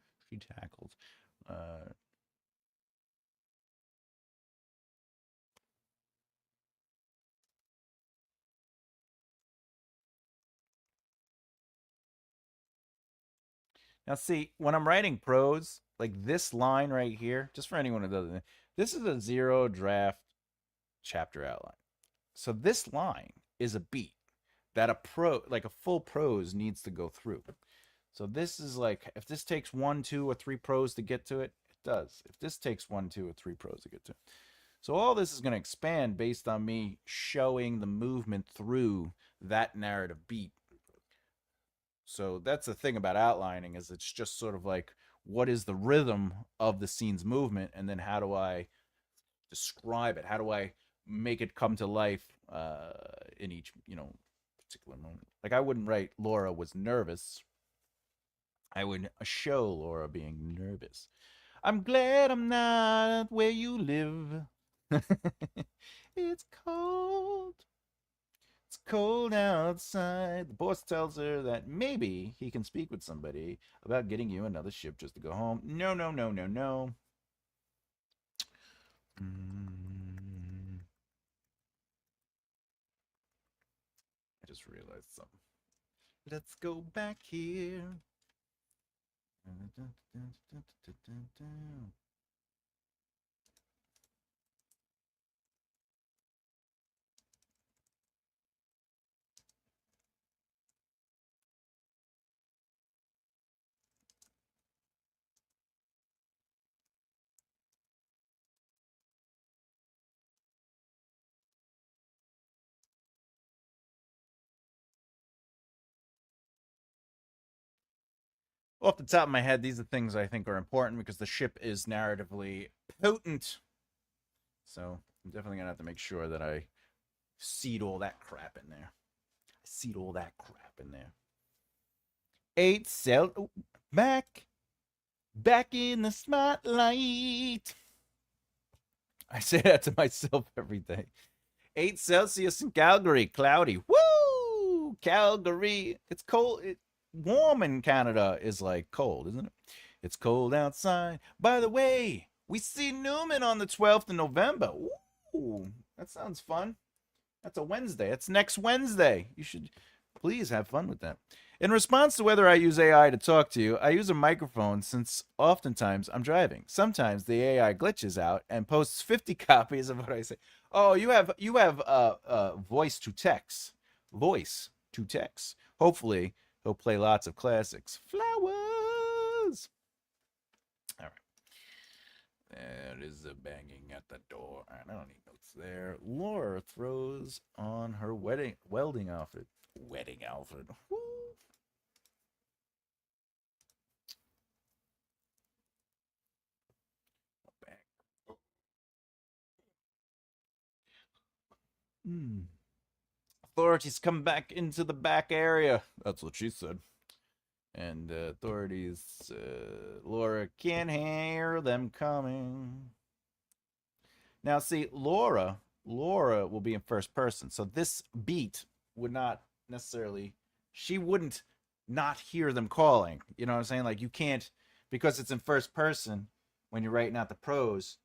Now, see, when I'm writing prose, like this line right here, just for anyone who doesn't, this is a zero draft chapter outline. So this line is a beat that like a full prose needs to go through. So this is like, if this takes 1, 2, or 3 prose to get to it, it does. If this takes 1, 2, or 3 prose to get to it. So all this is going to expand based on me showing the movement through that narrative beat. So that's the thing about outlining, is it's just sort of like, what is the rhythm of the scene's movement, and then how do I describe it? How do I make it come to life in each particular moment? Like, I wouldn't write Laura was nervous. I would show Laura being nervous. I'm glad I'm not where you live. It's cold. It's cold outside. The boss tells her that maybe he can speak with somebody about getting you another ship just to go home. No, no, no, no, no. I just realized something. Let's go back here. Off the top of my head, these are things I think are important because the ship is narratively potent. So I'm definitely gonna have to make sure that I seed all that crap in there. Seed all that crap in there. 8 cell back in the spotlight. I say that to myself every day. 8 Celsius in Calgary, cloudy. Woo! Calgary. It's cold. Warm in Canada is like cold, isn't it? It's cold outside. By the way, we see Newman on the 12th of November. Ooh, that sounds fun. That's a Wednesday. That's next Wednesday. You should please have fun with that. In response to whether I use AI to talk to you, I use a microphone since oftentimes I'm driving. Sometimes the AI glitches out and posts 50 copies of what I say. Oh, you have voice to text. Voice to text. Hopefully, he'll play lots of classics. Flowers. All right. There is a banging at the door. All right, I don't need notes there. Laura throws on her welding outfit. Wedding outfit. Woo. Back. Hmm. Authorities come back into the back area. That's what she said. And authorities, Laura can't hear them coming. Now, see, Laura will be in first person. So this beat would not necessarily, she wouldn't not hear them calling. You know what I'm saying? Like, you can't, because it's in first person, when you're writing out the prose,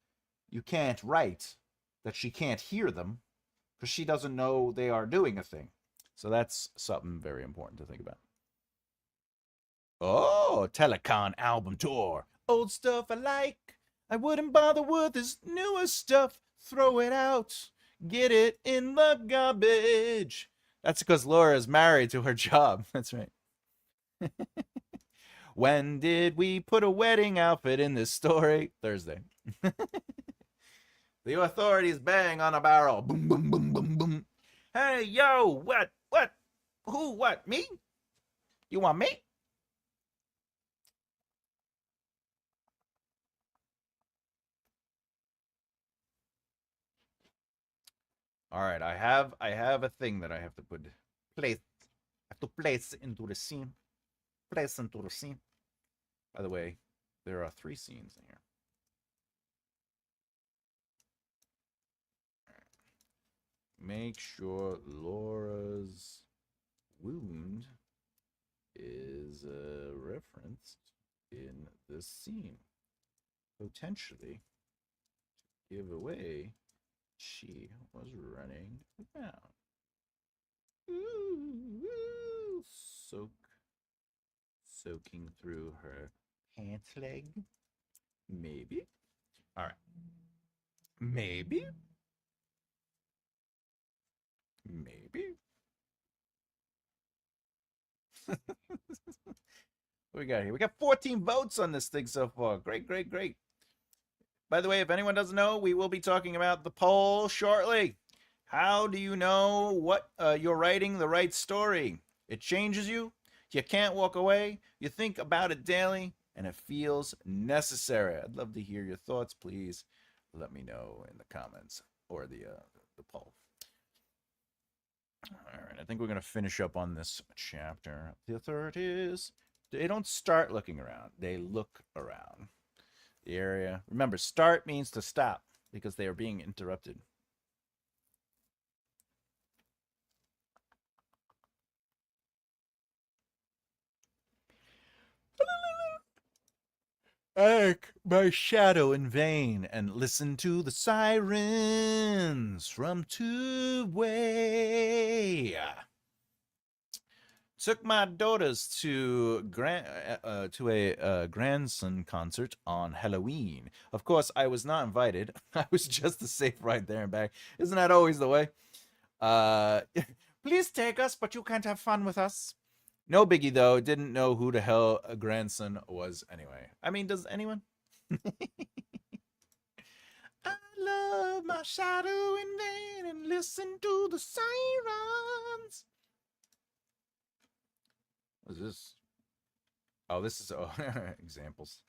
you can't write that she can't hear them because she doesn't know they are doing a thing. So that's something very important to think about. Oh, Telecon album tour. Old stuff I like. I wouldn't bother with this newest stuff. Throw it out. Get it in the garbage. That's because Laura is married to her job. That's right. When did we put a wedding outfit in this story? Thursday. The authorities bang on a barrel. Boom, boom, boom, boom, boom. Hey, yo, what? What? Who? What? Me? You want me? All right, I have a thing that I have to place I have to place into the scene. Place into the scene. By the way, there are 3 scenes in here. Make sure Laura's wound is referenced in this scene. Potentially give away she was running around. Ooh, soaking through her pant leg. Maybe. All right. Maybe. Maybe. What we got here? We got 14 votes on this thing so far. Great, great, great. By the way, if anyone doesn't know, we will be talking about the poll shortly. How do you know what you're writing the right story? It changes you. You can't walk away. You think about it daily, and it feels necessary. I'd love to hear your thoughts. Please let me know in the comments or the poll. All right, I think we're going to finish up on this chapter. The authorities, they don't start looking around. They look around the area. Remember, start means to stop because they are being interrupted. Arc my shadow in vain and listen to the sirens from two-way. Took my daughters to a grandson concert on Halloween. Of course, I was not invited. I was just a safe ride there and back. Isn't that always the way? Uh, please take us, but you can't have fun with us. No biggie though. Didn't know who the hell a grandson was anyway. I mean, does anyone? I love my shadow in vain and listen to the sirens. What is this? Oh, this is examples.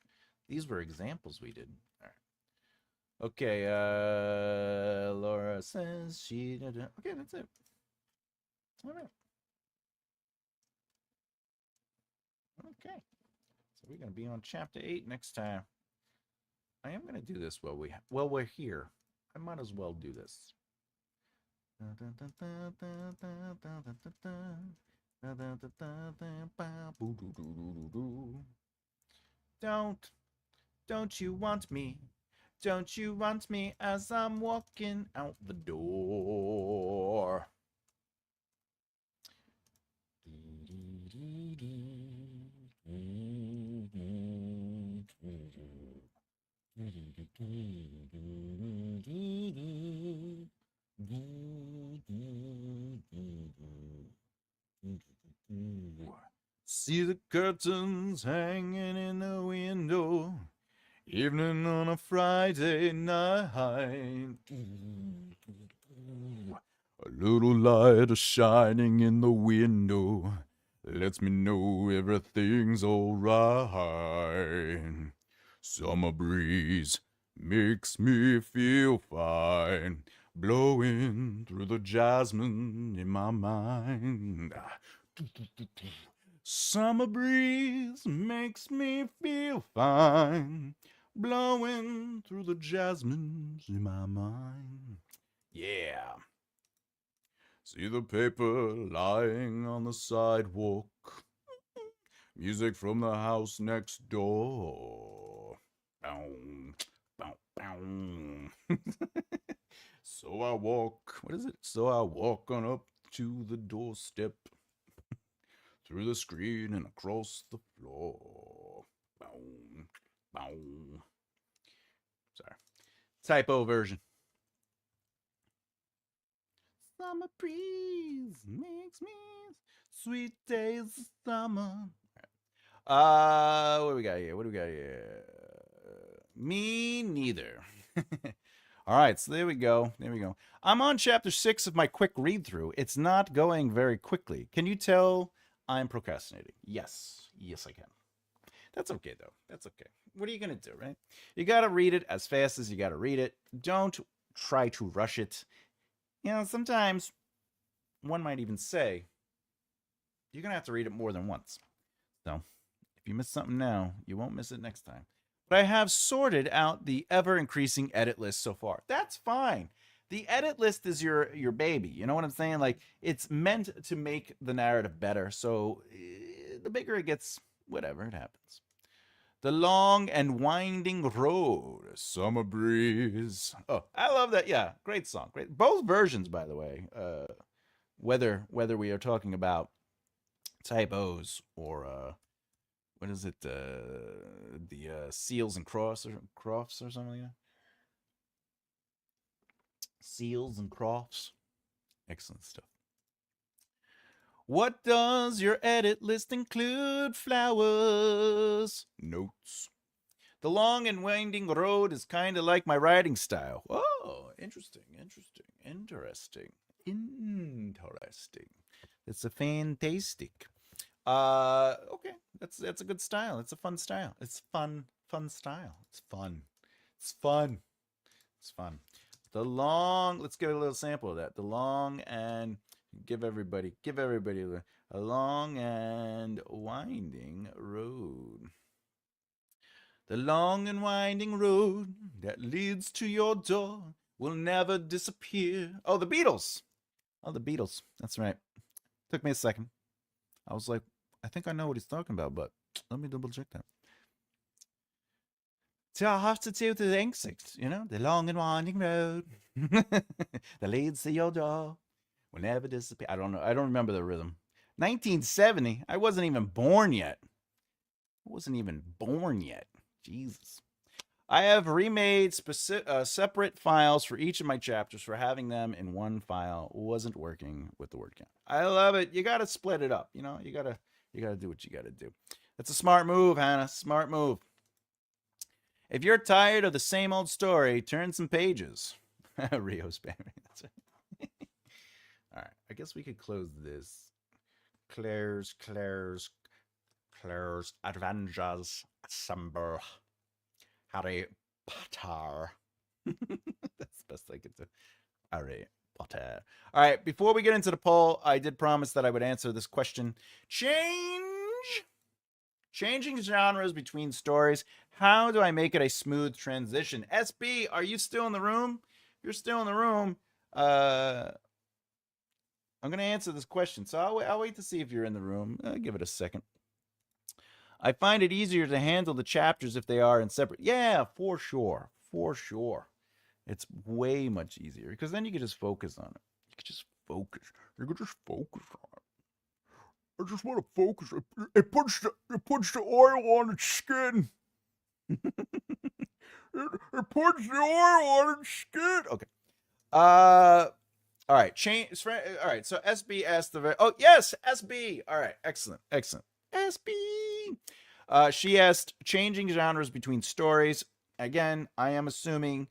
These were examples we did. All right. Okay, Laura says she. Okay, that's it. All right. Okay. So we're gonna be on chapter 8 next time. I am gonna do this while we're here. I might as well do this. Don't, don't you want me? Don't you want me as I'm walking out the door? See the curtains hanging in the window, evening on a Friday night. A little light is shining in the window, lets me know everything's alright. Summer breeze makes me feel fine, blowing through the jasmine in my mind. Summer breeze makes me feel fine, blowing through the jasmines in my mind. Yeah. See the paper lying on the sidewalk. Music from the house next door. Bow, bow, bow. So I walk. What is it? So I walk on up to the doorstep, through the screen and across the floor. Bow, bow. Sorry. Typo version. Summer breeze makes me sweet days of summer. What do we got here? Me neither. All right, so there we go. I'm on chapter 6 of my quick read through. It's not going very quickly. Can you tell I'm procrastinating? Yes, I can. That's okay though. That's okay. What are you gonna do, right? You gotta read it as fast as you gotta read it. Don't try to rush it. You know, sometimes one might even say you're going to have to read it more than once. So if you miss something now, you won't miss it next time. But I have sorted out the ever-increasing edit list so far. That's fine. The edit list is your baby. You know what I'm saying? Like, it's meant to make the narrative better. So the bigger it gets, whatever, it happens. The long and winding road, summer breeze. Oh, I love that. Yeah, great song. Great. Both versions, by the way. Whether we are talking about typos or what is it? The seals and crofts or something like that. Seals and crofts. Excellent stuff. What does your edit list include? Flowers. Notes. The long and winding road is kind of like my writing style. Oh, interesting. It's a fantastic. Okay, that's a good style. It's a fun style. It's fun style. It's fun. The long. Let's get a little sample of that. The long and give everybody a long and winding road. The long and winding road that leads to your door will never disappear. Oh, the Beatles. That's right. Took me a second. I was like, I think I know what he's talking about, but let me double check that. So I have to do the insects, you know, the long and winding road that leads to your door will never disappear. I don't know. I don't remember the rhythm. 1970. I wasn't even born yet. Jesus. I have remade separate files for each of my chapters for having them in one file. Wasn't working with the word count. I love it. You got to split it up. You know, you got to do what you got to do. That's a smart move, Hannah. Smart move. If you're tired of the same old story, turn some pages. Rio spamming. That's right. All right. I guess we could close this. Claire's Adventures Assemble. Harry Potter. That's the best I could do. Harry Potter. All right. Before we get into the poll, I did promise that I would answer this question. Changing genres between stories. How do I make it a smooth transition? SB, are you still in the room? If you're still in the room, I'm going to answer this question. So I'll wait to see if you're in the room. Give it a second. I find it easier to handle the chapters if they are in separate. Yeah, for sure. For sure. It's way much easier because then you can just focus on it. You can just focus. You can just focus on it. I just want to focus. It puts the oil on its skin. it puts the oil on its skin. Okay. All right. Change. All right. So SB asked the. Oh yes, SB. All right. Excellent. Excellent. SB. She asked changing genres between stories. Again, I am assuming,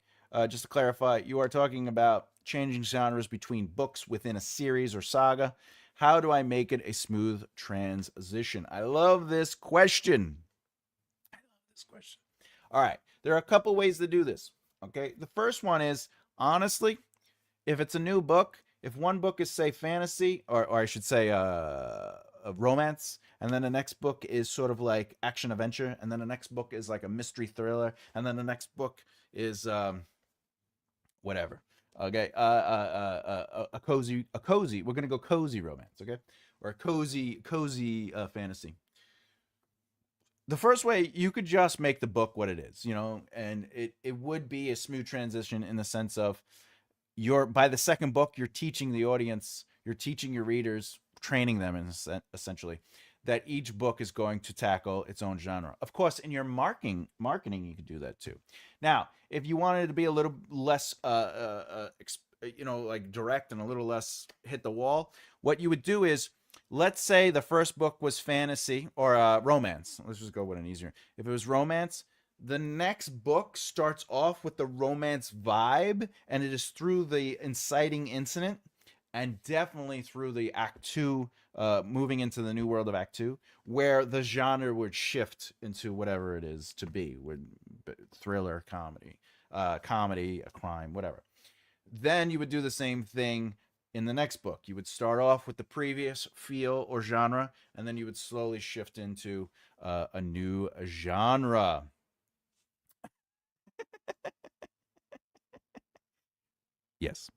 just to clarify, you are talking about changing genres between books within a series or saga. How do I make it a smooth transition? I love this question. I love this question. All right. There are a couple ways to do this. Okay. The first one is honestly, if it's a new book, if one book is say fantasy, or I should say a romance, and then the next book is sort of like action adventure, and then the next book is like a mystery thriller, and then the next book is whatever. Okay, a cozy. We're gonna go cozy romance, okay, or a cozy fantasy. The first way you could just make the book what it is, and it would be a smooth transition in the sense of you're by the second book you're teaching the audience, you're teaching your readers, training them essentially that each book is going to tackle its own genre. Of course, in your marketing you could do that too. Now, if you wanted to be a little less like direct and a little less hit the wall, what you would do is, let's say the first book was fantasy or romance. Let's just go with an easier. If it was romance, the next book starts off with the romance vibe, and it is through the inciting incident, and definitely through the Act Two, moving into the new world of Act Two, where the genre would shift into whatever it is to be, would thriller, comedy, a crime, whatever. Then you would do the same thing in the next book. You would start off with the previous feel or genre, and then you would slowly shift into a new genre. Yes.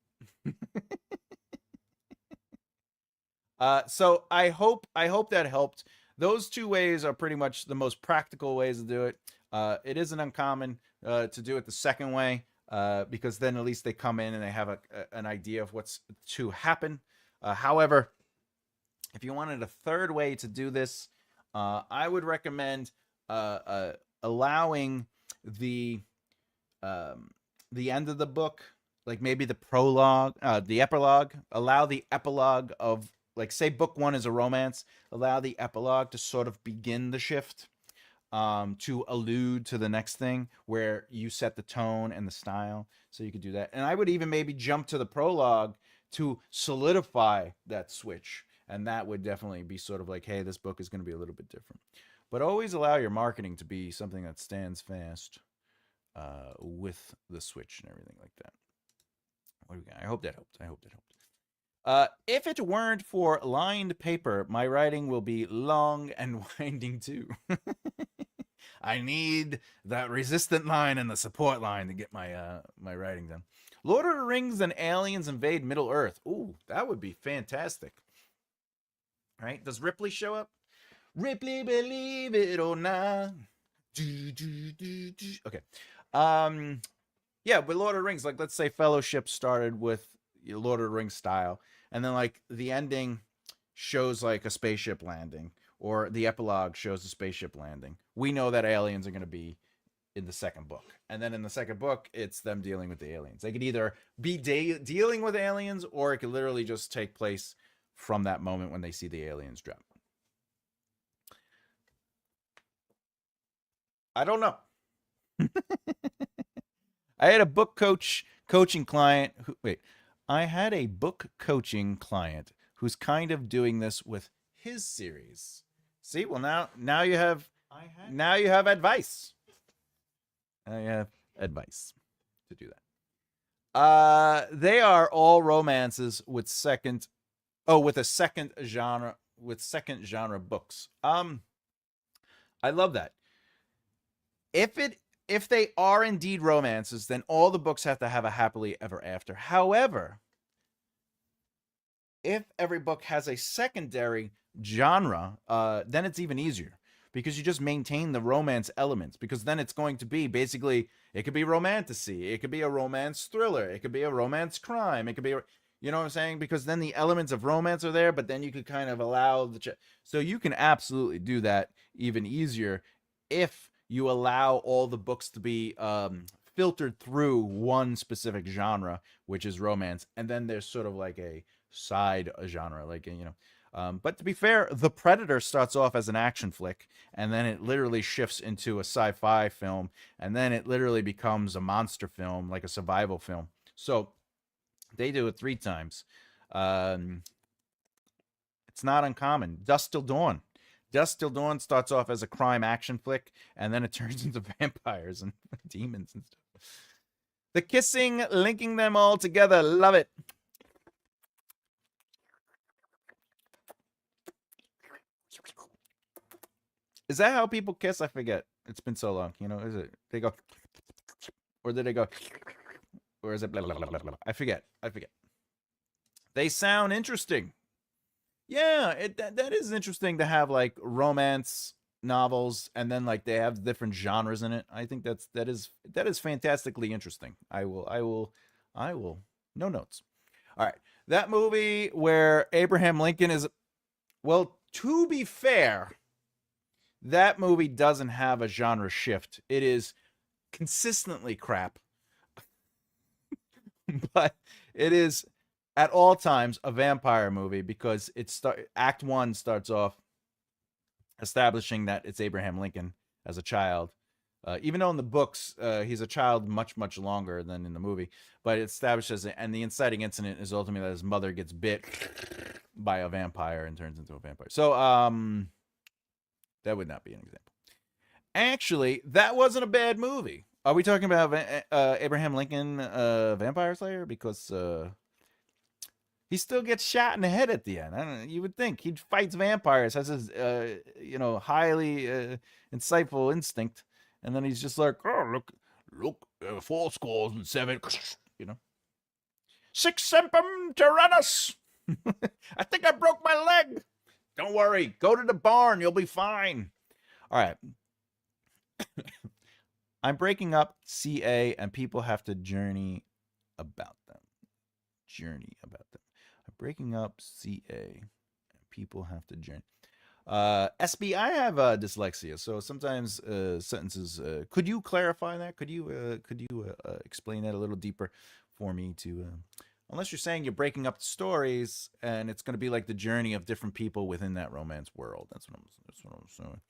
So I hope that helped. Those two ways are pretty much the most practical ways to do it. It isn't uncommon to do it the second way, because then at least they come in and they have an idea of what's to happen. However, if you wanted a third way to do this, I would recommend allowing the end of the book, like maybe the prologue, the epilogue. Allow the epilogue of, like, say book one is a romance. Allow the epilogue to sort of begin the shift, to allude to the next thing, where you set the tone and the style. So you could do that. And I would even maybe jump to the prologue to solidify that switch. And that would definitely be sort of like, hey, this book is going to be a little bit different. But always allow your marketing to be something that stands fast, with the switch and everything like that. What do we got? I hope that helped. If it weren't for lined paper, my writing will be long and winding too. I need that resistant line and the support line to get my writing done. Lord of the Rings and aliens invade Middle Earth. Ooh, that would be fantastic. Right? Does Ripley show up? Ripley, believe it or not. Okay. Yeah, with Lord of the Rings, like, let's say Fellowship started with Lord of the Rings style, and then like the ending shows like a spaceship landing, or the epilogue shows a spaceship landing. We know that aliens are going to be in the second book, and then in the second book, it's them dealing with the aliens. They could either be dealing with aliens, or it could literally just take place from that moment when they see the aliens drop. I don't know. I had a book coaching client who, wait, I had a book coaching client who's kind of doing this with his series. See, well, now you have advice. I have advice to do that. They are all romances with a second genre books. I love that. If they are indeed romances, then all the books have to have a happily ever after. However, If every book has a secondary genre, then it's even easier because you just maintain the romance elements. Because then it's going to be basically, it could be romantasy, it could be a romance thriller, it could be a romance crime, it could be, you know what I'm saying? Because then the elements of romance are there, but then you could kind of allow so you can absolutely do that even easier if you allow all the books to be filtered through one specific genre, which is romance, and then there's sort of like a side genre, like, you know. But to be fair, The Predator starts off as an action flick, and then it literally shifts into a sci-fi film, and then it literally becomes a monster film, like a survival film. So they do it 3 times. Um, it's not uncommon. Dusk Till Dawn. Dusk Till Dawn starts off as a crime action flick, and then it turns into vampires and demons and stuff. The kissing, linking them all together. Love it. Is that how people kiss? I forget. It's been so long. You know, is it? They go, or did they go, or is it blah, blah, blah, blah, blah. I forget. I forget. They sound interesting. Yeah, that is interesting to have like romance novels and then like they have different genres in it. I think that is fantastically interesting. I will no notes. All right. That movie where Abraham Lincoln is, well, to be fair, that movie doesn't have a genre shift. It is consistently crap, but it is at all times a vampire movie because Act 1 starts off establishing that it's Abraham Lincoln as a child. Even though in the books he's a child much longer than in the movie, but it establishes it, and the inciting incident is ultimately that his mother gets bit by a vampire and turns into a vampire. So that would not be an example. Actually, that wasn't a bad movie. Are we talking about Abraham Lincoln, Vampire Slayer? Because he still gets shot in the head at the end. I don't know, you would think he fights vampires, has his highly insightful instinct, and then he's just like, oh look, 4 scores and 7, you know, 6 sempum tyrannus. I think I broke my leg. Don't worry, go to the barn, you'll be fine. All right. I'm breaking up CA, and people have to journey about them. I'm breaking up CA, and people have to journey. SB, I have dyslexia, so sometimes sentences. Could you clarify that? Could you explain that a little deeper for me? Unless you're saying you're breaking up the stories, and it's going to be like the journey of different people within that romance world. That's what I'm saying.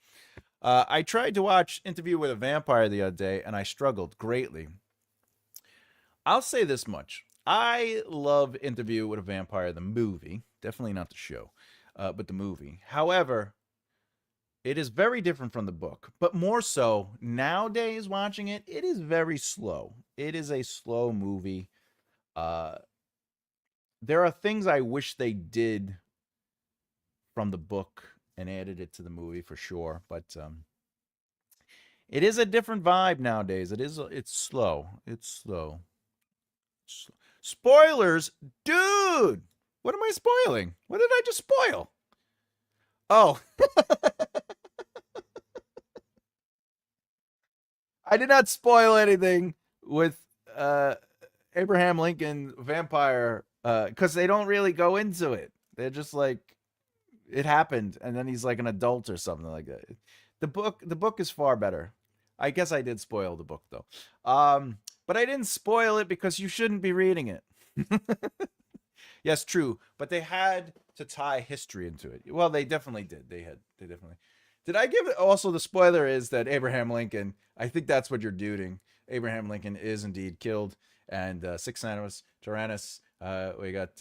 I tried to watch Interview with a Vampire the other day, and I struggled greatly. I'll say this much. I love Interview with a Vampire, the movie. Definitely not the show, but the movie. However, it is very different from the book, but more so nowadays watching it, it is very slow. It is a slow movie. There are things I wish they did from the book and added it to the movie for sure, but it is a different vibe nowadays. It's slow. Spoilers, dude. What am I spoiling? What did I just spoil? Oh. I did not spoil anything with Abraham Lincoln Vampire because they don't really go into it. They're just like, it happened, and then he's like an adult or something like that. The book is far better. I guess I did spoil the book though. But I didn't spoil it because you shouldn't be reading it. Yes, true. But they had to tie history into it. Well, they definitely did. They definitely. Did I give it? Also, the spoiler is that Abraham Lincoln, I think that's what you're doing. Abraham Lincoln is indeed killed, and 6 Sanus Tyrannus. We got,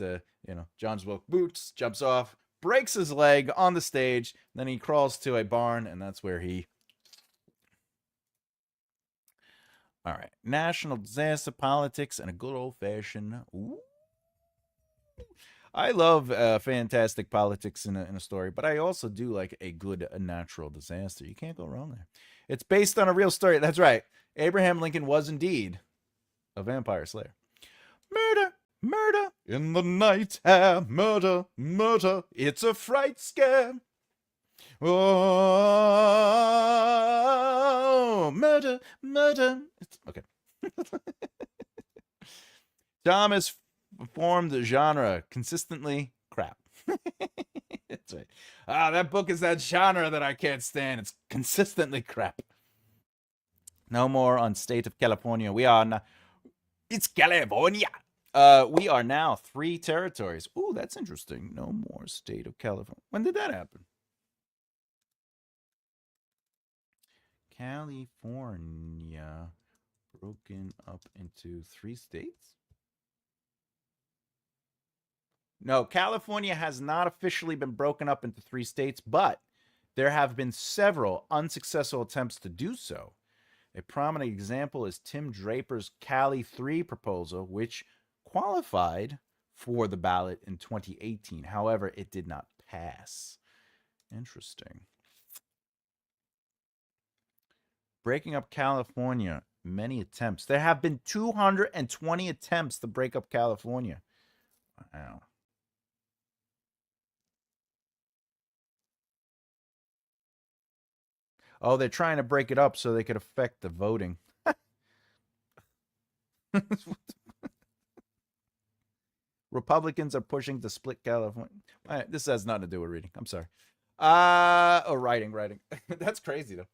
John's Wilk Boots jumps off, breaks his leg on the stage, then he crawls to a barn, and that's where he. All right. National disaster politics and a good old fashioned. Ooh. I love fantastic politics in a story, but I also do like a good natural disaster. You can't go wrong there. It's based on a real story. That's right. Abraham Lincoln was indeed a vampire slayer. Murder, Murder in the night air. Murder, murder. It's a fright scare. Oh, murder, murder. Okay. Thomas formed the genre consistently crap. That's right. That book is that genre that I can't stand. It's consistently crap. No more on State of California. It's California. We are now 3 territories. Ooh, that's interesting. No more State of California. When did that happen? California broken up into 3 states? No, California has not officially been broken up into 3 states, but there have been several unsuccessful attempts to do so. A prominent example is Tim Draper's Cali 3 proposal, which qualified for the ballot in 2018. However, it did not pass. Interesting. Breaking up California, many attempts. There have been 220 attempts to break up California. Wow. Oh, they're trying to break it up so they could affect the voting. Republicans are pushing to split California. This has nothing to do with reading. I'm sorry. Writing. That's crazy, though.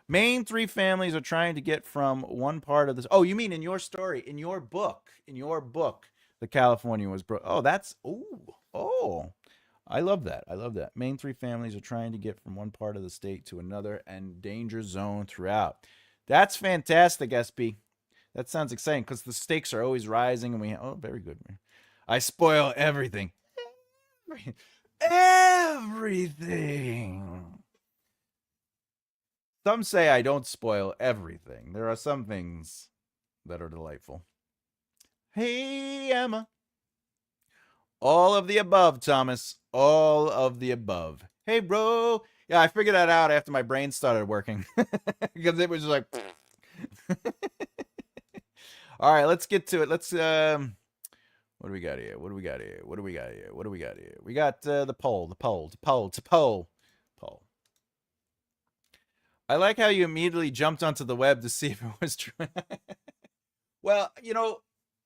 Main 3 families are trying to get from one part of this. Oh, you mean in your story, in your book, the California was broke. Oh, that's, oh. I love that. Main 3 families are trying to get from one part of the state to another and danger zone throughout. That's fantastic, SB. That sounds exciting because the stakes are always rising and very good. I spoil everything. Everything. Some say I don't spoil everything. There are some things that are delightful. Hey, Emma. All of the above, Thomas. All of the above. Hey, bro. Yeah, I figured that out after my brain started working. Because it was like... All right, let's get to it. Let's... What do we got here? We got the poll. I like how you immediately jumped onto the web to see if it was true. Well,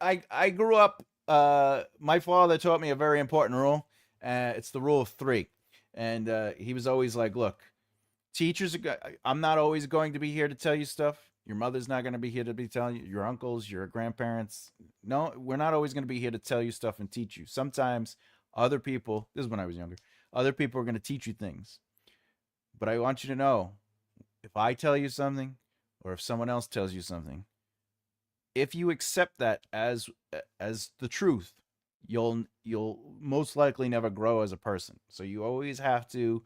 I grew up, my father taught me a very important rule. It's the rule of 3. And he was always like, look, teachers, I'm not always going to be here to tell you stuff. Your mother's not going to be here to be telling you. Your uncles, your grandparents. No, we're not always going to be here to tell you stuff and teach you. Sometimes other people, this is when I was younger, other people are going to teach you things. But I want you to know, if I tell you something or if someone else tells you something, if you accept that as the truth, you'll most likely never grow as a person. So you always have to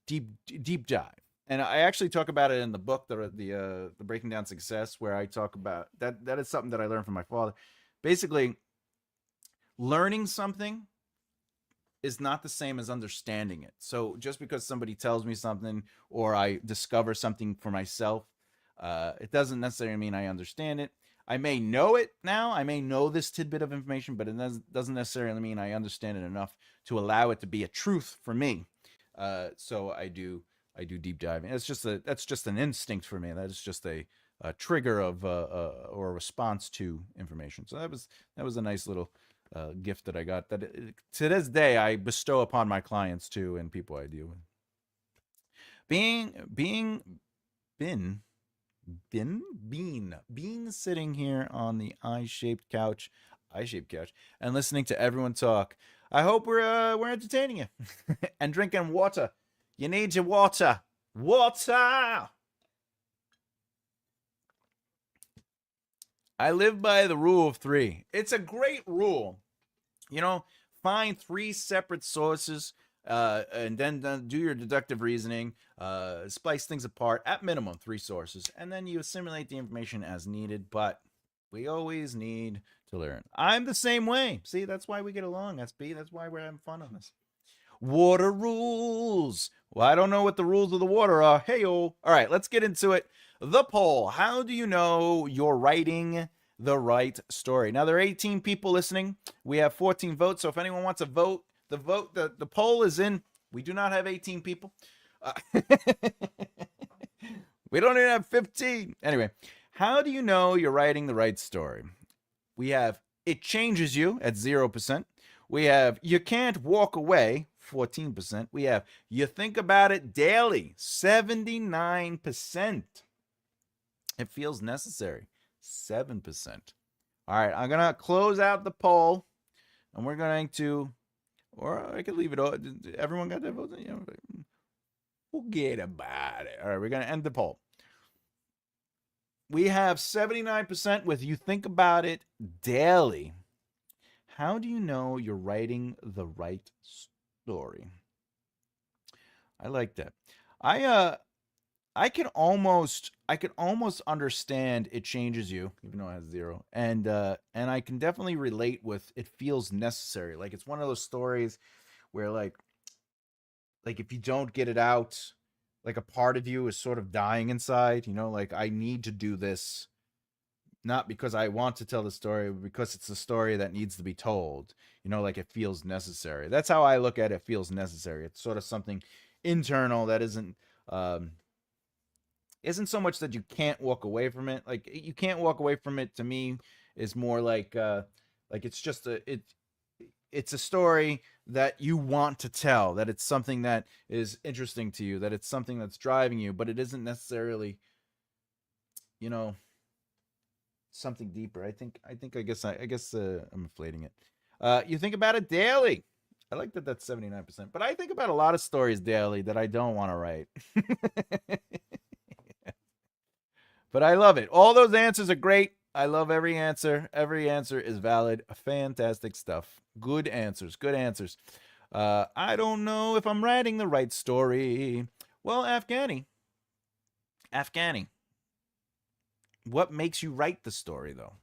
deep dive. And I actually talk about it in the book, the Breaking Down Success, where I talk about that. That is something that I learned from my father. Basically, learning something is not the same as understanding it. So just because somebody tells me something or I discover something for myself, it doesn't necessarily mean I understand it. I may know it now. I may know this tidbit of information, but it doesn't necessarily mean I understand it enough to allow it to be a truth for me. So I do deep diving. That's just an instinct for me. That is just a trigger of or a response to information. So that was a nice little gift that I got. That to this day I bestow upon my clients too and people I deal with. Being sitting here on the eye-shaped couch, and listening to everyone talk. I hope we're entertaining you and drinking water. You need your water. Water. I live by the rule of 3. It's a great rule. Find 3 separate sources and then do your deductive reasoning, splice things apart, at minimum 3 sources, and then you assimilate the information as needed, but we always need to learn. I'm the same way. See, that's why we get along, SB. That's why we're having fun on this. Water rules. Well, I don't know what the rules of the water are. Hey-o. All right, let's get into it. The poll. How do you know you're writing the right story. Now, there are 18 people listening. We have 14 votes. So if anyone wants to vote, the poll is in. We do not have 18 people. We don't even have 15. Anyway, how do you know you're writing the right story? We have it changes you at 0%. We have you can't walk away, 14%. We have you think about it daily, 79%. It feels necessary, 7%. All right, I'm going to close out the poll, and we're going to, or I could leave it all. Everyone got their votes? Yeah, forget about it. All right, we're going to end the poll. We have 79% with you think about it daily. How do you know you're writing the right story? I like that. I can almost understand it changes you, even though it has 0, and I can definitely relate with it feels necessary. Like it's one of those stories where like if you don't get it out, like a part of you is sort of dying inside. Like I need to do this, not because I want to tell the story, but because it's a story that needs to be told. Like it feels necessary. That's how I look at it. It feels necessary. It's sort of something internal that isn't so much that you can't walk away from it. Like you can't walk away from it to me is more like it's just it's a story that you want to tell, that it's something that is interesting to you, that it's something that's driving you, but it isn't necessarily something deeper. I guess I'm inflating it. You think about it daily. I like that that's 79%, but I think about a lot of stories daily that I don't want to write. But I love it. All those answers are great. I love every answer. Every answer is valid. Fantastic stuff. Good answers. Good answers. I don't know if I'm writing the right story. Well, Afghani, what makes you write the story, though?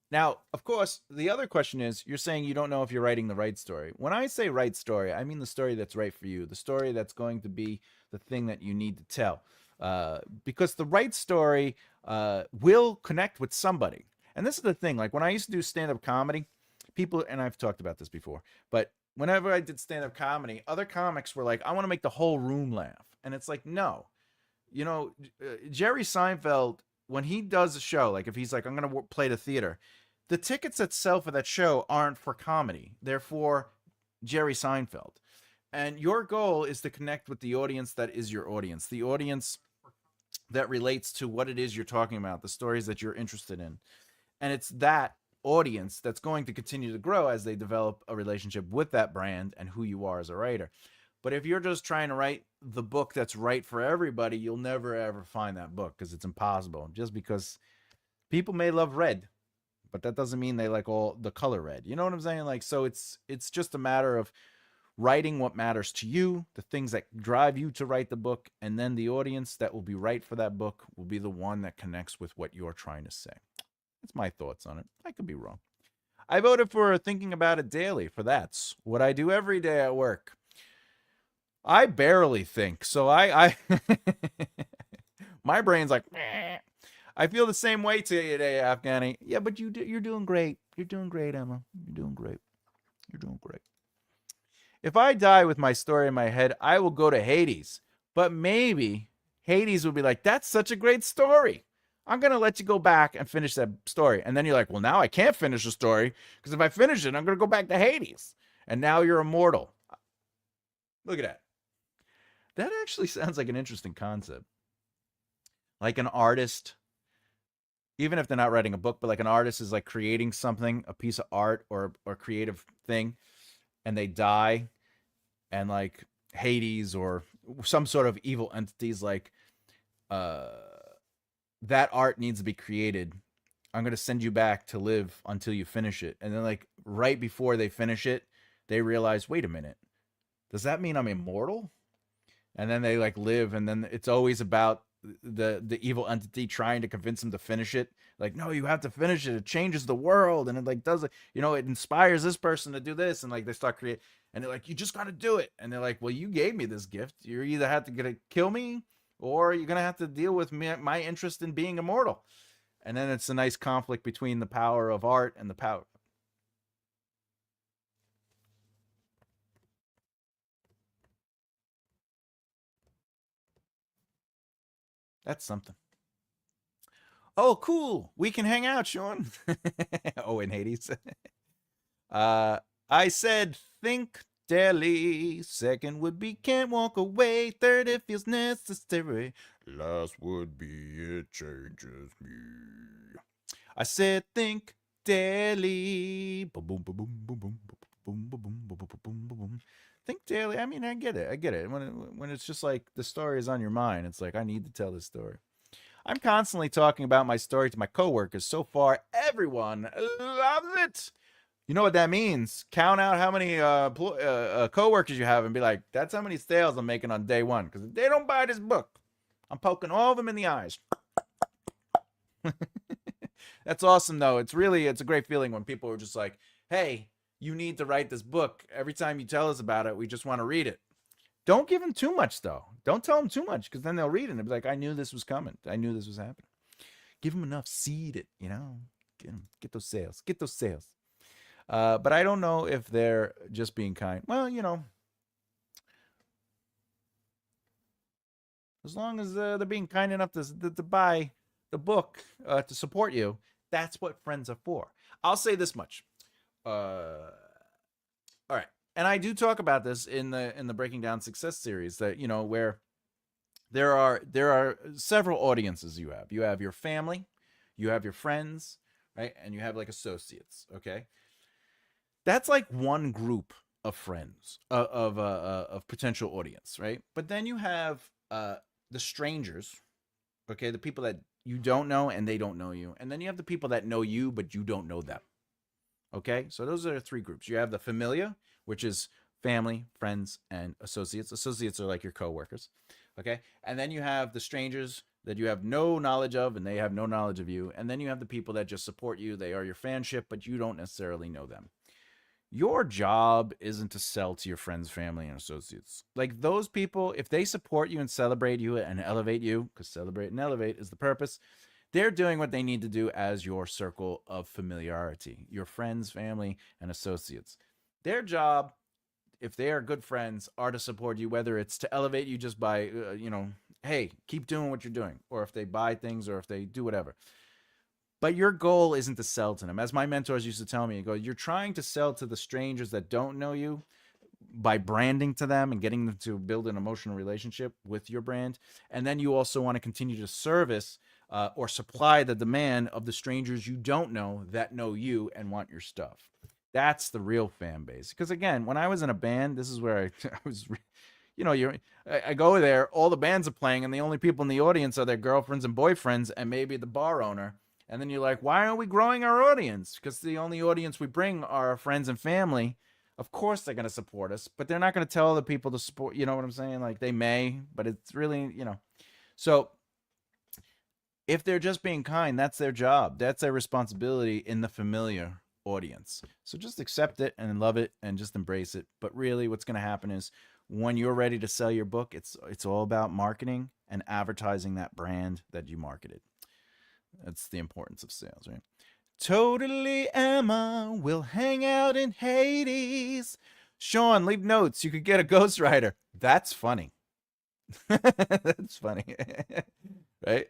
Now, of course, the other question is, you're saying you don't know if you're writing the right story. When I say right story, I mean the story that's right for you, the story that's going to be the thing that you need to tell. Because the right story will connect with somebody. And this is the thing. Like when I used to do stand-up comedy, people, and I've talked about this before, but whenever I did stand-up comedy, other comics were like, I want to make the whole room laugh. And it's like, no. Jerry Seinfeld, when he does a show, like if he's like, I'm going to play the theater, the tickets itself for that show aren't for comedy. They're for Jerry Seinfeld. And your goal is to connect with the audience that is your audience, the audience that relates to what it is you're talking about, the stories that you're interested in. And it's that audience that's going to continue to grow as they develop a relationship with that brand and who you are as a writer. But if you're just trying to write the book that's right for everybody, you'll never, ever find that book because it's impossible. Just because people may love red, but that doesn't mean they like all the color red. You know what I'm saying? Like, so it's just a matter of writing what matters to you, the things that drive you to write the book, and then the audience that will be right for that book will be the one that connects with what you're trying to say. That's my thoughts on it. I could be wrong. I voted for thinking about it daily, for that's what I do every day at work. I barely think, so I my brain's like, meh. I feel the same way today, Afghani. Yeah, but you're doing great. You're doing great, Emma. You're doing great. You're doing great. If I die with my story in my head, I will go to Hades. But maybe Hades will be like, that's such a great story. I'm going to let you go back and finish that story. And then you're like, well, now I can't finish the story because if I finish it, I'm going to go back to Hades. And now you're immortal. Look at that. That actually sounds like an interesting concept. Like an artist, even if they're not writing a book, but like an artist is like creating something, a piece of art or creative thing, and they die, and like Hades or some sort of evil entities like, that art needs to be created. I'm going to send you back to live until you finish it. And then like right before they finish it, they realize, wait a minute, does that mean I'm immortal? And then they like live, and then it's always about the evil entity trying to convince them to finish it. Like, no, you have to finish it. It changes the world, and it like does it. It inspires this person to do this, and like they start creating, and they're like, you just got to do it. And they're like, well, you gave me this gift. You either have to kill me, or you're gonna have to deal with my interest in being immortal. And then it's a nice conflict between the power of art and the power. That's something. Oh, cool. We can hang out, Sean. Oh, in Hades. uh, I said think daily. Second would be can't walk away. Third, it feels necessary. Last would be it changes me. I said think daily. Boom, boom, boom, boom, boom, boom, boom, boom, boom, boom, boom, boom, boom, boom. Think daily. I mean, I get it. I get it. When it's just like the story is on your mind, it's like I need to tell this story. I'm constantly talking about my story to my coworkers. So far, everyone loves it. You know what that means? Count out how many coworkers you have and be like, that's how many sales I'm making on day one. Because if they don't buy this book, I'm poking all of them in the eyes. That's awesome, though. It's a great feeling when people are just like, hey, you need to write this book. Every time you tell us about it, we just want to read it. Don't give them too much, though. Don't tell them too much because then they'll read it and they'll be like, I knew this was coming. I knew this was happening. Give them enough. Seed it, Get those sales. Get those sales. But I don't know if they're just being kind. Well, as long as they're being kind enough to buy the book to support you, that's what friends are for. I'll say this much. All right, and I do talk about this in the Breaking Down Success series that where there are several audiences you have. You have your family, you have your friends, right, and you have like associates. Okay, that's like one group of friends of potential audience, right? But then you have the strangers, okay, the people that you don't know and they don't know you, and then you have the people that know you but you don't know them. Okay, so those are three groups. You have the familia, which is family, friends, and associates. Associates are like your coworkers. Okay, and then you have the strangers that you have no knowledge of and they have no knowledge of you, and then you have the people that just support you. They are your fanship, but you don't necessarily know them. Your job isn't to sell to your friends, family, and associates. Like those people, if they support you and celebrate you and elevate you, because celebrate and elevate is the purpose, they're doing what they need to do as your circle of familiarity, your friends, family, and associates. Their job, if they are good friends, are to support you, whether it's to elevate you just by, hey, keep doing what you're doing, or if they buy things, or if they do whatever. But your goal isn't to sell to them. As my mentors used to tell me, you're trying to sell to the strangers that don't know you by branding to them and getting them to build an emotional relationship with your brand. And then you also want to continue to service or supply the demand of the strangers you don't know that know you and want your stuff. That's the real fan base. Because again, when I was in a band, this is where I was, I go there, all the bands are playing, and the only people in the audience are their girlfriends and boyfriends and maybe the bar owner. And then you're like, why aren't we growing our audience? Because the only audience we bring are our friends and family. Of course they're going to support us, but they're not going to tell other people to support. You know what I'm saying? Like they may, but it's really, So if they're just being kind, that's their job. That's their responsibility in the familiar audience. So just accept it and love it and just embrace it. But really what's going to happen is when you're ready to sell your book, it's all about marketing and advertising that brand that you marketed. That's the importance of sales, right? Totally Emma will hang out in Hades. Sean, leave notes. You could get a ghostwriter. That's funny. That's funny. Right?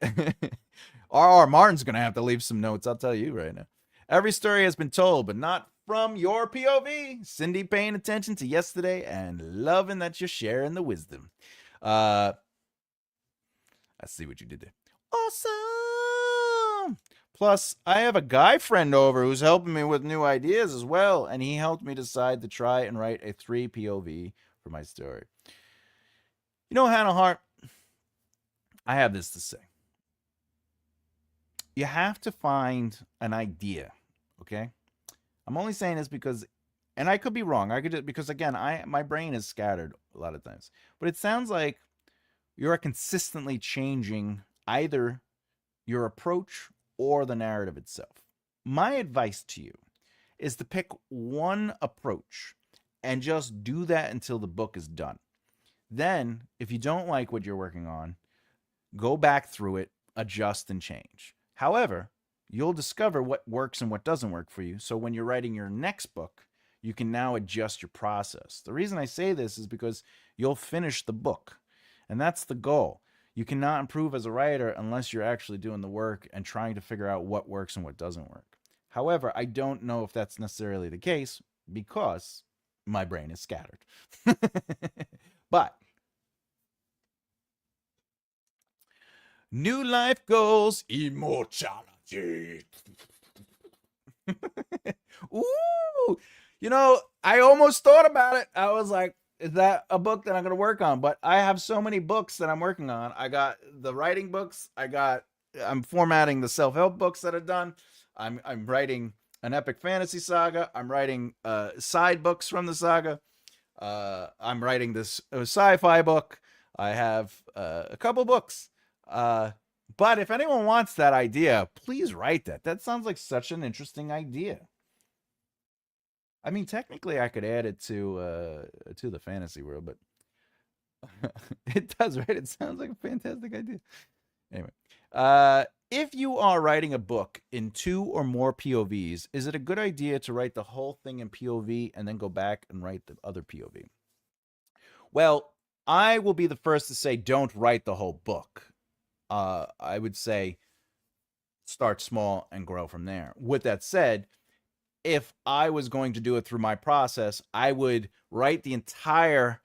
R.R. Martin's going to have to leave some notes. I'll tell you right now. Every story has been told, but not from your POV. Cindy paying attention to yesterday and loving that you're sharing the wisdom. I see what you did there. Awesome. Plus, I have a guy friend over who's helping me with new ideas as well, and he helped me decide to try and write a 3 POV for my story. Hannah Hart, I have this to say. You have to find an idea, okay? I'm only saying this because, and I could be wrong. Because again, my brain is scattered a lot of times. But it sounds like you're consistently changing either your approach or the narrative itself. My advice to you is to pick one approach and just do that until the book is done. Then, if you don't like what you're working on, go back through it, adjust, and change. However, you'll discover what works and what doesn't work for you. So when you're writing your next book, you can now adjust your process. The reason I say this is because you'll finish the book, and that's the goal. You cannot improve as a writer unless you're actually doing the work and trying to figure out what works and what doesn't work. However, I don't know if that's necessarily the case because my brain is scattered. But new life goals, immortality. Ooh, I almost thought about it. I was like, is that a book that I'm going to work on? But I have so many books that I'm working on. I got the writing books. I'm formatting the self-help books that are done. I'm writing an epic fantasy saga. I'm writing side books from the saga. I'm writing this sci-fi book. I have a couple books. But if anyone wants that idea, please write that. That sounds like such an interesting idea. I mean, technically, I could add it to the fantasy world, but it does, right? It sounds like a fantastic idea. Anyway, if you are writing a book in 2 or more POVs, is it a good idea to write the whole thing in POV and then go back and write the other POV? Well, I will be the first to say don't write the whole book. I would say start small and grow from there. With that said, if I was going to do it through my process, I would write the entire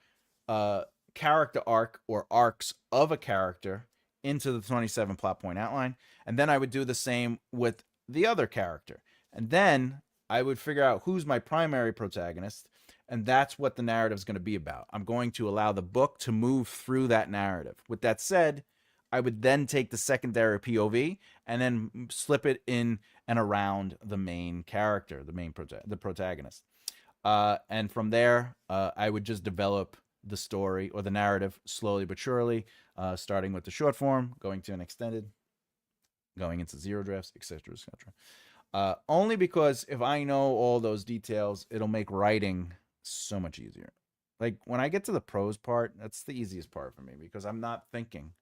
character arc or arcs of a character into the 27 plot point outline. And then I would do the same with the other character. And then I would figure out who's my primary protagonist. And that's what the narrative is going to be about. I'm going to allow the book to move through that narrative. With that said, I would then take the secondary POV and then slip it in and around the main character, the protagonist. And from there, I would just develop the story or the narrative slowly but surely, starting with the short form, going to an extended, going into 0 drafts, etc., etc. Only because if I know all those details, it'll make writing so much easier. Like when I get to the prose part, that's the easiest part for me because I'm not thinking.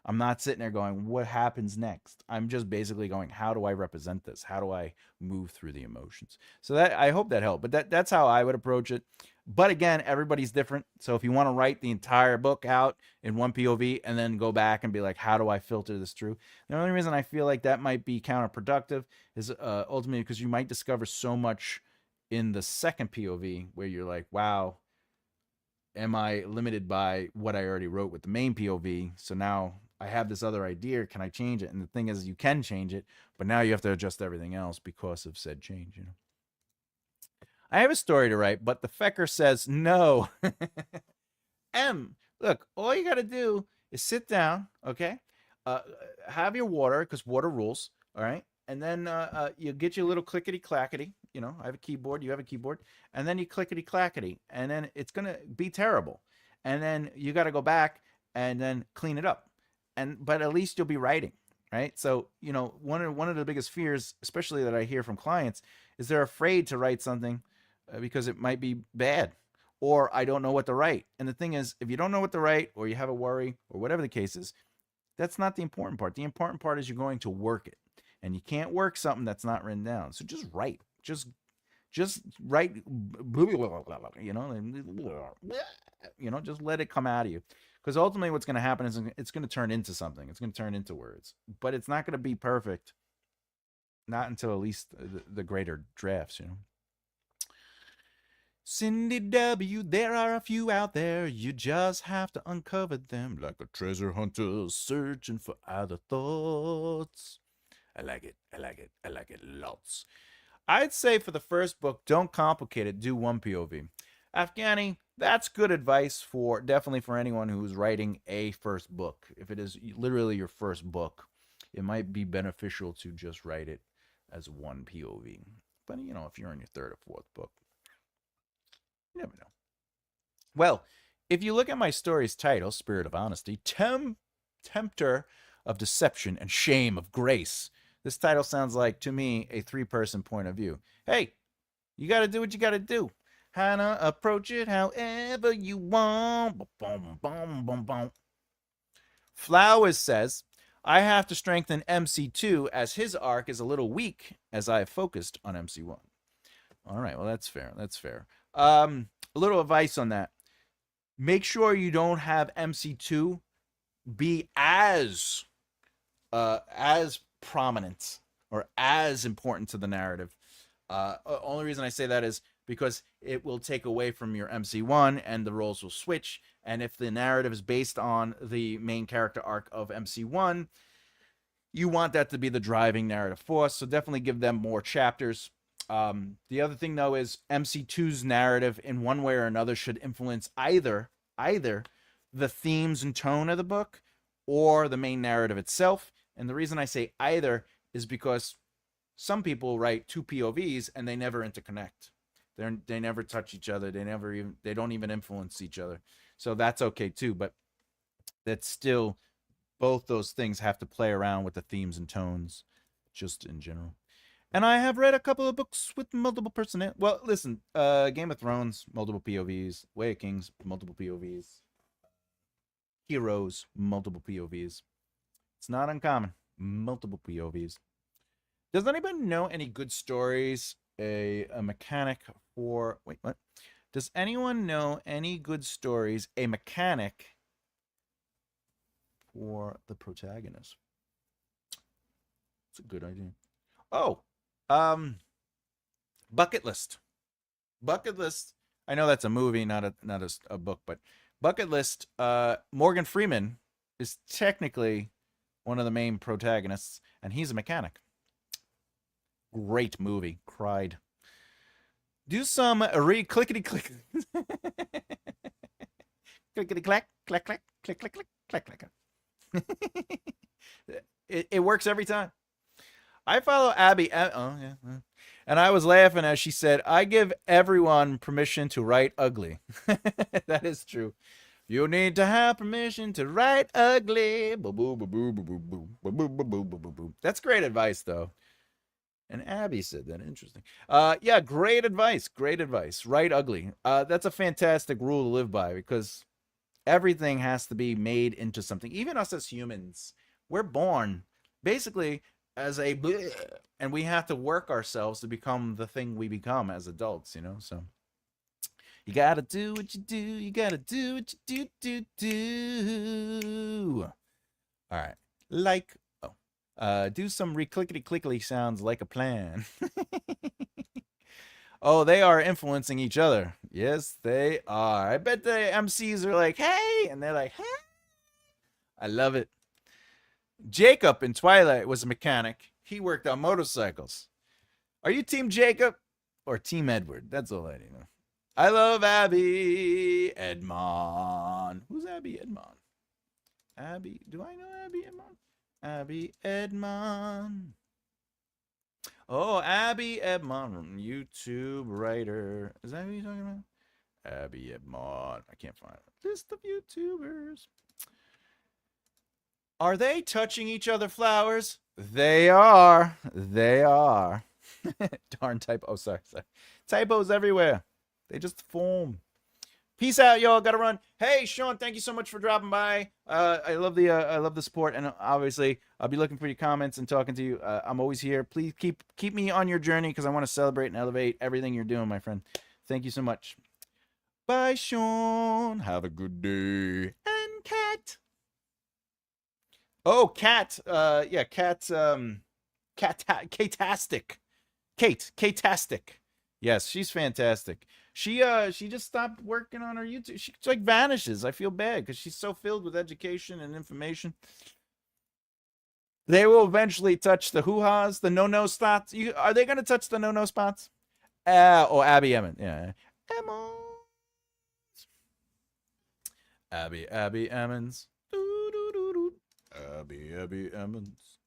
I'm not sitting there going, what happens next? I'm just basically going, how do I represent this? How do I move through the emotions? So that I hope that helped. But that's how I would approach it. But again, everybody's different. So if you want to write the entire book out in one POV and then go back and be like, how do I filter this through? The only reason I feel like that might be counterproductive is ultimately because you might discover so much in the second POV where you're like, wow, am I limited by what I already wrote with the main POV? So now I have this other idea. Can I change it? And the thing is, you can change it, but now you have to adjust everything else because of said change. I have a story to write, but the fecker says no. Look, all you got to do is sit down, okay? Have your water because water rules, all right? And then you get your little clickety clackety. I have a keyboard, you have a keyboard, and then you clickety clackety, and then it's gonna be terrible. And then you got to go back and then clean it up. But at least you'll be writing, right? So one of the biggest fears, especially that I hear from clients, is they're afraid to write something because it might be bad, or I don't know what to write. And the thing is, if you don't know what to write, or you have a worry, or whatever the case is, that's not the important part. The important part is you're going to work it, and you can't work something that's not written down. So just write, just write, just let it come out of you. Because ultimately what's going to happen is it's going to turn into something. It's going to turn into words. But it's not going to be perfect. Not until at least the greater drafts, Cindy W., there are a few out there. You just have to uncover them like a treasure hunter searching for other thoughts. I like it. I like it. I like it lots. I'd say for the first book, don't complicate it. Do one POV. Afghani, that's good advice definitely for anyone who's writing a first book. If it is literally your first book, it might be beneficial to just write it as one POV. But if you're in your third or fourth book, you never know. Well, if you look at my story's title, Spirit of Honesty, Tempter of Deception and Shame of Grace, this title sounds like, to me, a 3-person point of view. Hey, you got to do what you got to do. How to approach it however you want. Boom, boom, boom, boom. Flowers says, I have to strengthen MC2 as his arc is a little weak as I have focused on MC1. All right, well, that's fair. That's fair. A little advice on that. Make sure you don't have MC2 be as prominent or as important to the narrative. Only reason I say that is because it will take away from your MC1 and the roles will switch. And if the narrative is based on the main character arc of MC1, you want that to be the driving narrative force. So definitely give them more chapters. The other thing, though, is MC2's narrative in one way or another should influence either the themes and tone of the book or the main narrative itself. And the reason I say either is because some people write two POVs and they never interconnect. They never touch each other. They don't even influence each other. So that's okay too. But that's still, both those things have to play around with the themes and tones, just in general. And I have read a couple of books with multiple personalities. Well, listen, Game of Thrones, multiple POVs. Way of Kings, multiple POVs. Heroes, multiple POVs. It's not uncommon. Multiple POVs. Does anybody know any good stories? A mechanic for... Wait, what? Does anyone know any good stories? A mechanic for the protagonist. It's a good idea. Oh, Bucket List. Bucket List. I know that's a movie, not a book, but Bucket List. Morgan Freeman is technically one of the main protagonists, and he's a mechanic. Great movie. Cried. Do some clickety click. Clickety clack, clack, clack, click, click, click, clack, clack. It works every time. I follow Abby. Oh, yeah. And I was laughing as she said, I give everyone permission to write ugly. That is true. You need to have permission to write ugly. That's great advice, though. And Abby said that. Interesting. Yeah, great advice. Great advice. Write ugly. That's a fantastic rule to live by because everything has to be made into something. Even us as humans, we're born basically as a bleh, and we have to work ourselves to become the thing we become as adults, you know? So you gotta do what you do. You gotta do what you do. All right. Like, do some clickety-clickety sounds like a plan. Oh, they are influencing each other. Yes, they are. I bet the MCs are like, hey, and they're like, hey. I love it. Jacob in Twilight was a mechanic. He worked on motorcycles. Are you Team Jacob or Team Edward? That's all I know. I love Abby Edmond. Who's Abby Edmond? Abby, do I know Abby Edmond? Abby Edmond. Oh, Abby Edmond, YouTube writer. Is that who you're talking about? Abby Edmond. I can't find it. List of YouTubers. Are they touching each other flowers? They are. They are. Darn typo. Oh, sorry. Typos everywhere. They just form. Peace out, y'all. Gotta run. Hey, Sean, thank you so much for dropping by. I love the support, and obviously I'll be looking for your comments and talking to you. I'm always here. Please keep me on your journey because I want to celebrate and elevate everything you're doing, my friend. Thank you so much. Bye, Sean. Have a good day. And Kat. Oh, Kat. Yeah, Kat's Katastic. Katastic. Yes, she's fantastic. She just stopped working on her YouTube. She like vanishes. I feel bad because she's so filled with education and information. They will eventually touch the hoo-has, the no-no spots. Are they going to touch the no-no spots? Oh, Abby Emmons. Yeah. Emmons. Abby Emmons. Abby Emmons.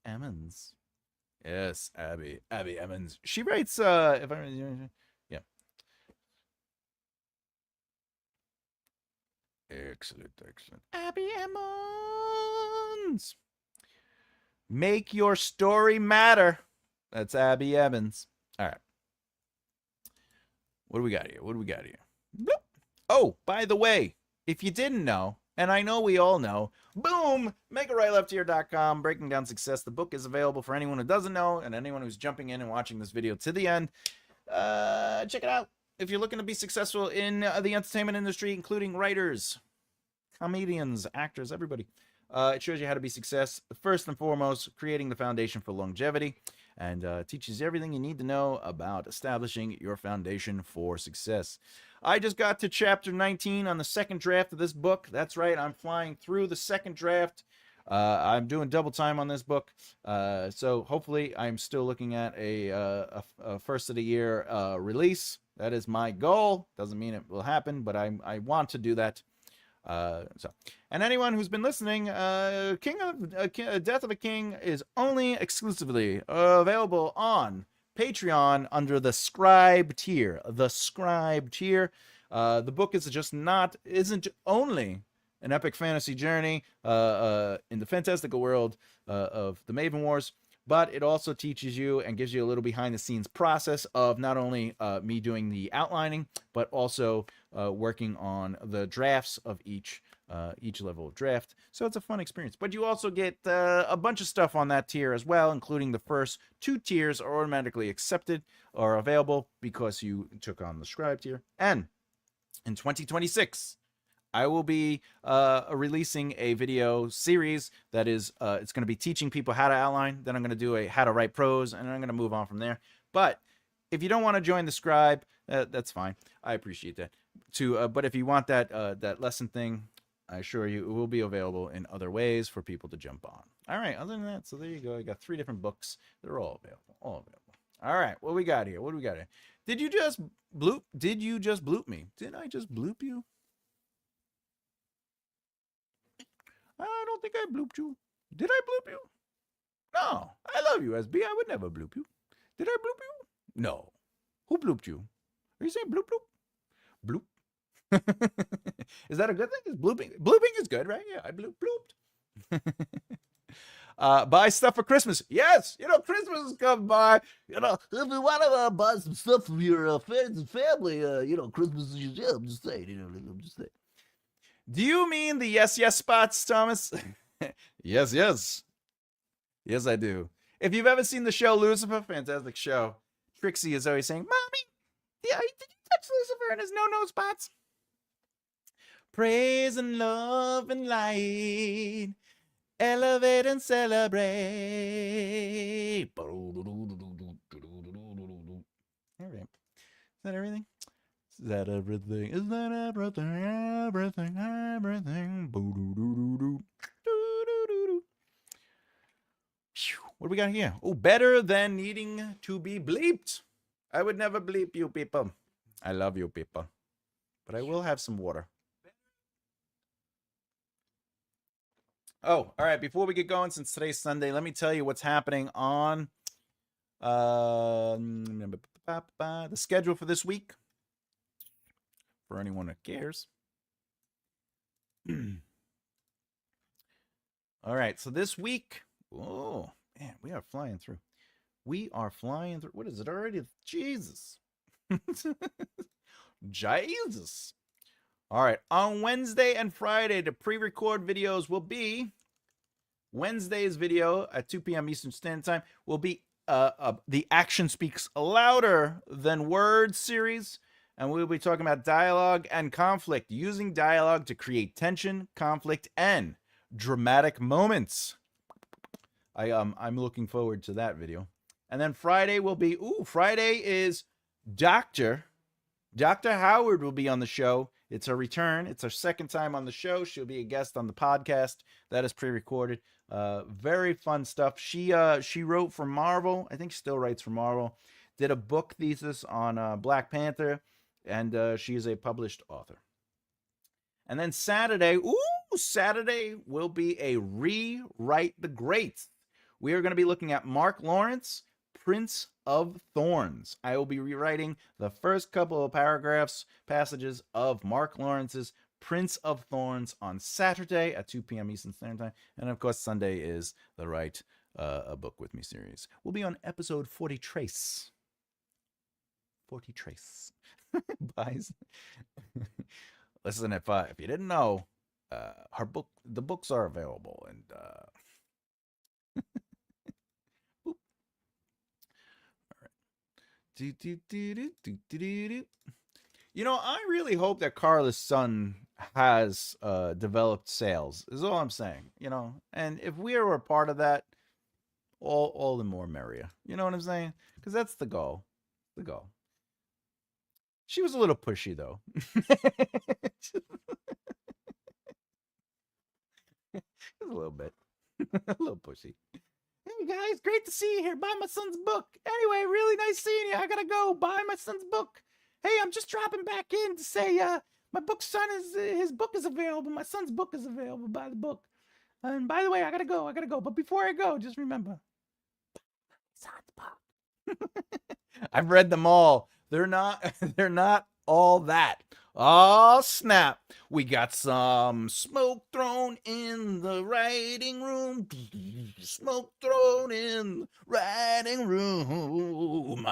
Emmons. Yes, Abby Emmons. She writes, if I yeah. Excellent. Abby Emmons. Make your story matter. That's Abby Emmons. All right. What do we got here? Boop. Oh, by the way, if you didn't know, And I know we all know. Boom! MakeItRightLeftHere.com, Breaking Down Success. The book is available for anyone who doesn't know and anyone who's jumping in and watching this video to the end. Check it out. If you're looking to be successful in the entertainment industry, including writers, comedians, actors, everybody. It shows you how to be success. First and foremost, creating the foundation for longevity, and teaches you everything you need to know about establishing your foundation for success. I just got to chapter 19 on the second draft of this book. That's right, I'm flying through the second draft. I'm doing double time on this book, so hopefully I'm still looking at a first of the year release. That is my goal. Doesn't mean it will happen, but I want to do that. And anyone who's been listening, Death of a King is only exclusively available on Patreon under the Scribe tier. The Scribe tier. The book isn't only an epic fantasy journey in the fantastical world of the Maven Wars, but it also teaches you and gives you a little behind-the-scenes process of not only me doing the outlining, but also working on the drafts of each level of draft. So it's a fun experience. But you also get a bunch of stuff on that tier as well, including the first 2 tiers are automatically accepted or available because you took on the Scribe tier. And in 2026, I will be releasing a video series that is, it's going to be teaching people how to outline. Then I'm going to do a how to write prose, and I'm going to move on from there. But if you don't want to join the Scribe, that's fine. I appreciate that. But if you want that lesson thing, I assure you it will be available in other ways for people to jump on. All right, other than that, so there you go. I got 3 different books. They're all available. All available. All right, what we got here? What do we got here? Did you just bloop me? Did I just bloop you? I don't think I blooped you. Did I bloop you? No. I love you, SB. I would never bloop you. Did I bloop you? No. Who blooped you? Are you saying bloop bloop? Bloop. Is that a good thing? Is blooping? Blooping is good, right? Yeah, I blooped. Buy stuff for Christmas. Yes, Christmas is coming by. If you want to buy some stuff for your friends and family, Christmas is your I'm just saying, I'm just saying. Do you mean the yes spots, Thomas? Yes. Yes, I do. If you've ever seen the show Lucifer, fantastic show, Trixie is always saying, Mommy, did you touch Lucifer and his no spots? Praise and love and light, elevate and celebrate. All right. Is that everything? Is that everything? Is that everything? Everything. What do we got here? Oh, better than needing to be bleeped. I would never bleep you people. I love you people. But I will have some water. Oh, all right. Before we get going, since today's Sunday, let me tell you what's happening on the schedule for this week. For anyone that cares. All right, so this week, oh man, we are flying through. What is it already? Jesus. Jesus. All right, on Wednesday and Friday, the pre-record videos will be Wednesday's video at 2 p.m. Eastern Standard Time will be the Action Speaks Louder Than Words series. And we'll be talking about dialogue and conflict, using dialogue to create tension, conflict, and dramatic moments. I'm looking forward to that video. And then Friday will be, Friday is Dr. Howard will be on the show. It's her return. It's her second time on the show. She'll be a guest on the podcast. That is pre-recorded. Very fun stuff. She wrote for Marvel. I think she still writes for Marvel. Did a book thesis on Black Panther. And she is a published author. And then Saturday will be a Rewrite the Greats. We are going to be looking at Mark Lawrence, Prince of Thorns. I will be rewriting the first couple of passages of Mark Lawrence's Prince of Thorns on Saturday at 2 p.m. Eastern Standard Time. And of course, Sunday is the Write a Book With Me series. We'll be on episode 40 Trace. 40 Trace. Buys. Listen, if you didn't know, the books are available, and boop. All right. Do, do, do, do, do, do, do, do. I really hope that Carla's son has developed sales. Is all I'm saying. And if we are a part of that, all the more merrier. You know what I'm saying? Because that's the goal. The goal. She was a little pushy though. Just a little bit. A little pushy. Hey guys, great to see you here. Buy my son's book. Anyway, really nice seeing you. I gotta go buy my son's book. Hey, I'm just dropping back in to say my book's son is his book is available. My son's book is available. Buy the book. And by the way, I gotta go. But before I go, just remember, son's book. I've read them all. They're not all that. Oh, snap. We got some smoke thrown in the writing room. Smoke thrown in the writing room.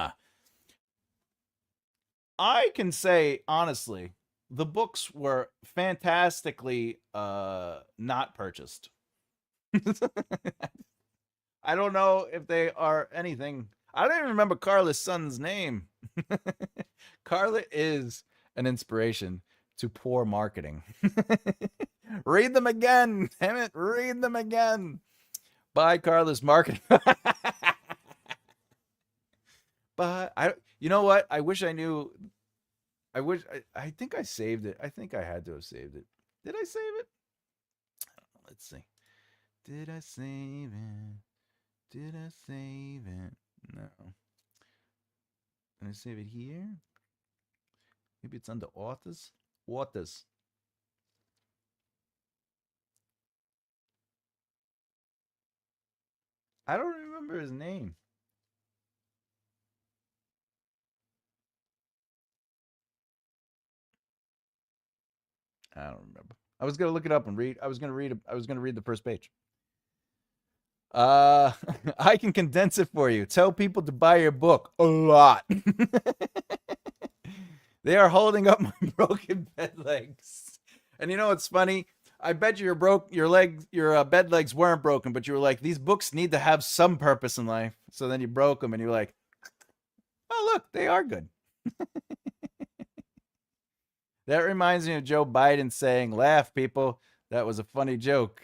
I can say, honestly, the books were fantastically not purchased. I don't know if they are anything. I don't even remember Carla's son's name. Carla is an inspiration to poor marketing. Read them again. Damn it. Read them again. Buy Carla's marketing. But you know what? I wish I knew. I think I saved it. I think I had to have saved it. Did I save it? Let's see. Did I save it? Did I save it? No. Can I save it here? Maybe it's under authors? Authors. I don't remember his name. I don't remember. I was gonna look it up and read. I was gonna read the first page. I can condense it for you. Tell people to buy your book a lot. They are holding up my broken bed legs. And you know what's funny? I bet your bed legs weren't broken, but you were like, these books need to have some purpose in life. So then you broke them, and you're like, oh look, they are good. That reminds me of Joe Biden saying, "Laugh, people. That was a funny joke."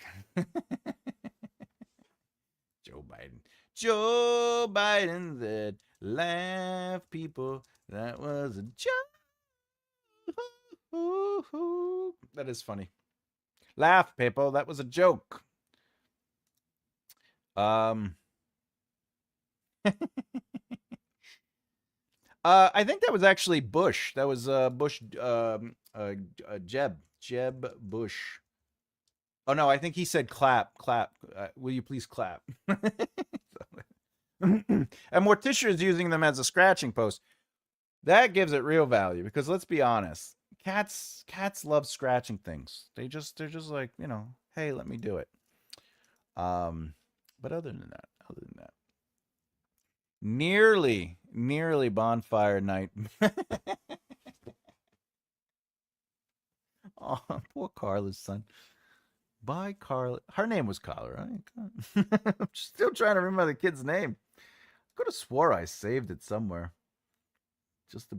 Joe Biden said, "Laugh, people. That was a joke." That is funny. Laugh, people. That was a joke. I think that was actually Bush. That was Bush. Jeb Bush. Oh no, I think he said clap. Will you please clap? And Morticia is using them as a scratching post. That gives it real value because let's be honest, cats love scratching things. They're just like, hey, let me do it. But other than that, nearly bonfire night. Oh, poor Carla's son. By Carla. Her name was Carla, right? I'm still trying to remember the kid's name. I could have swore I saved it somewhere. Just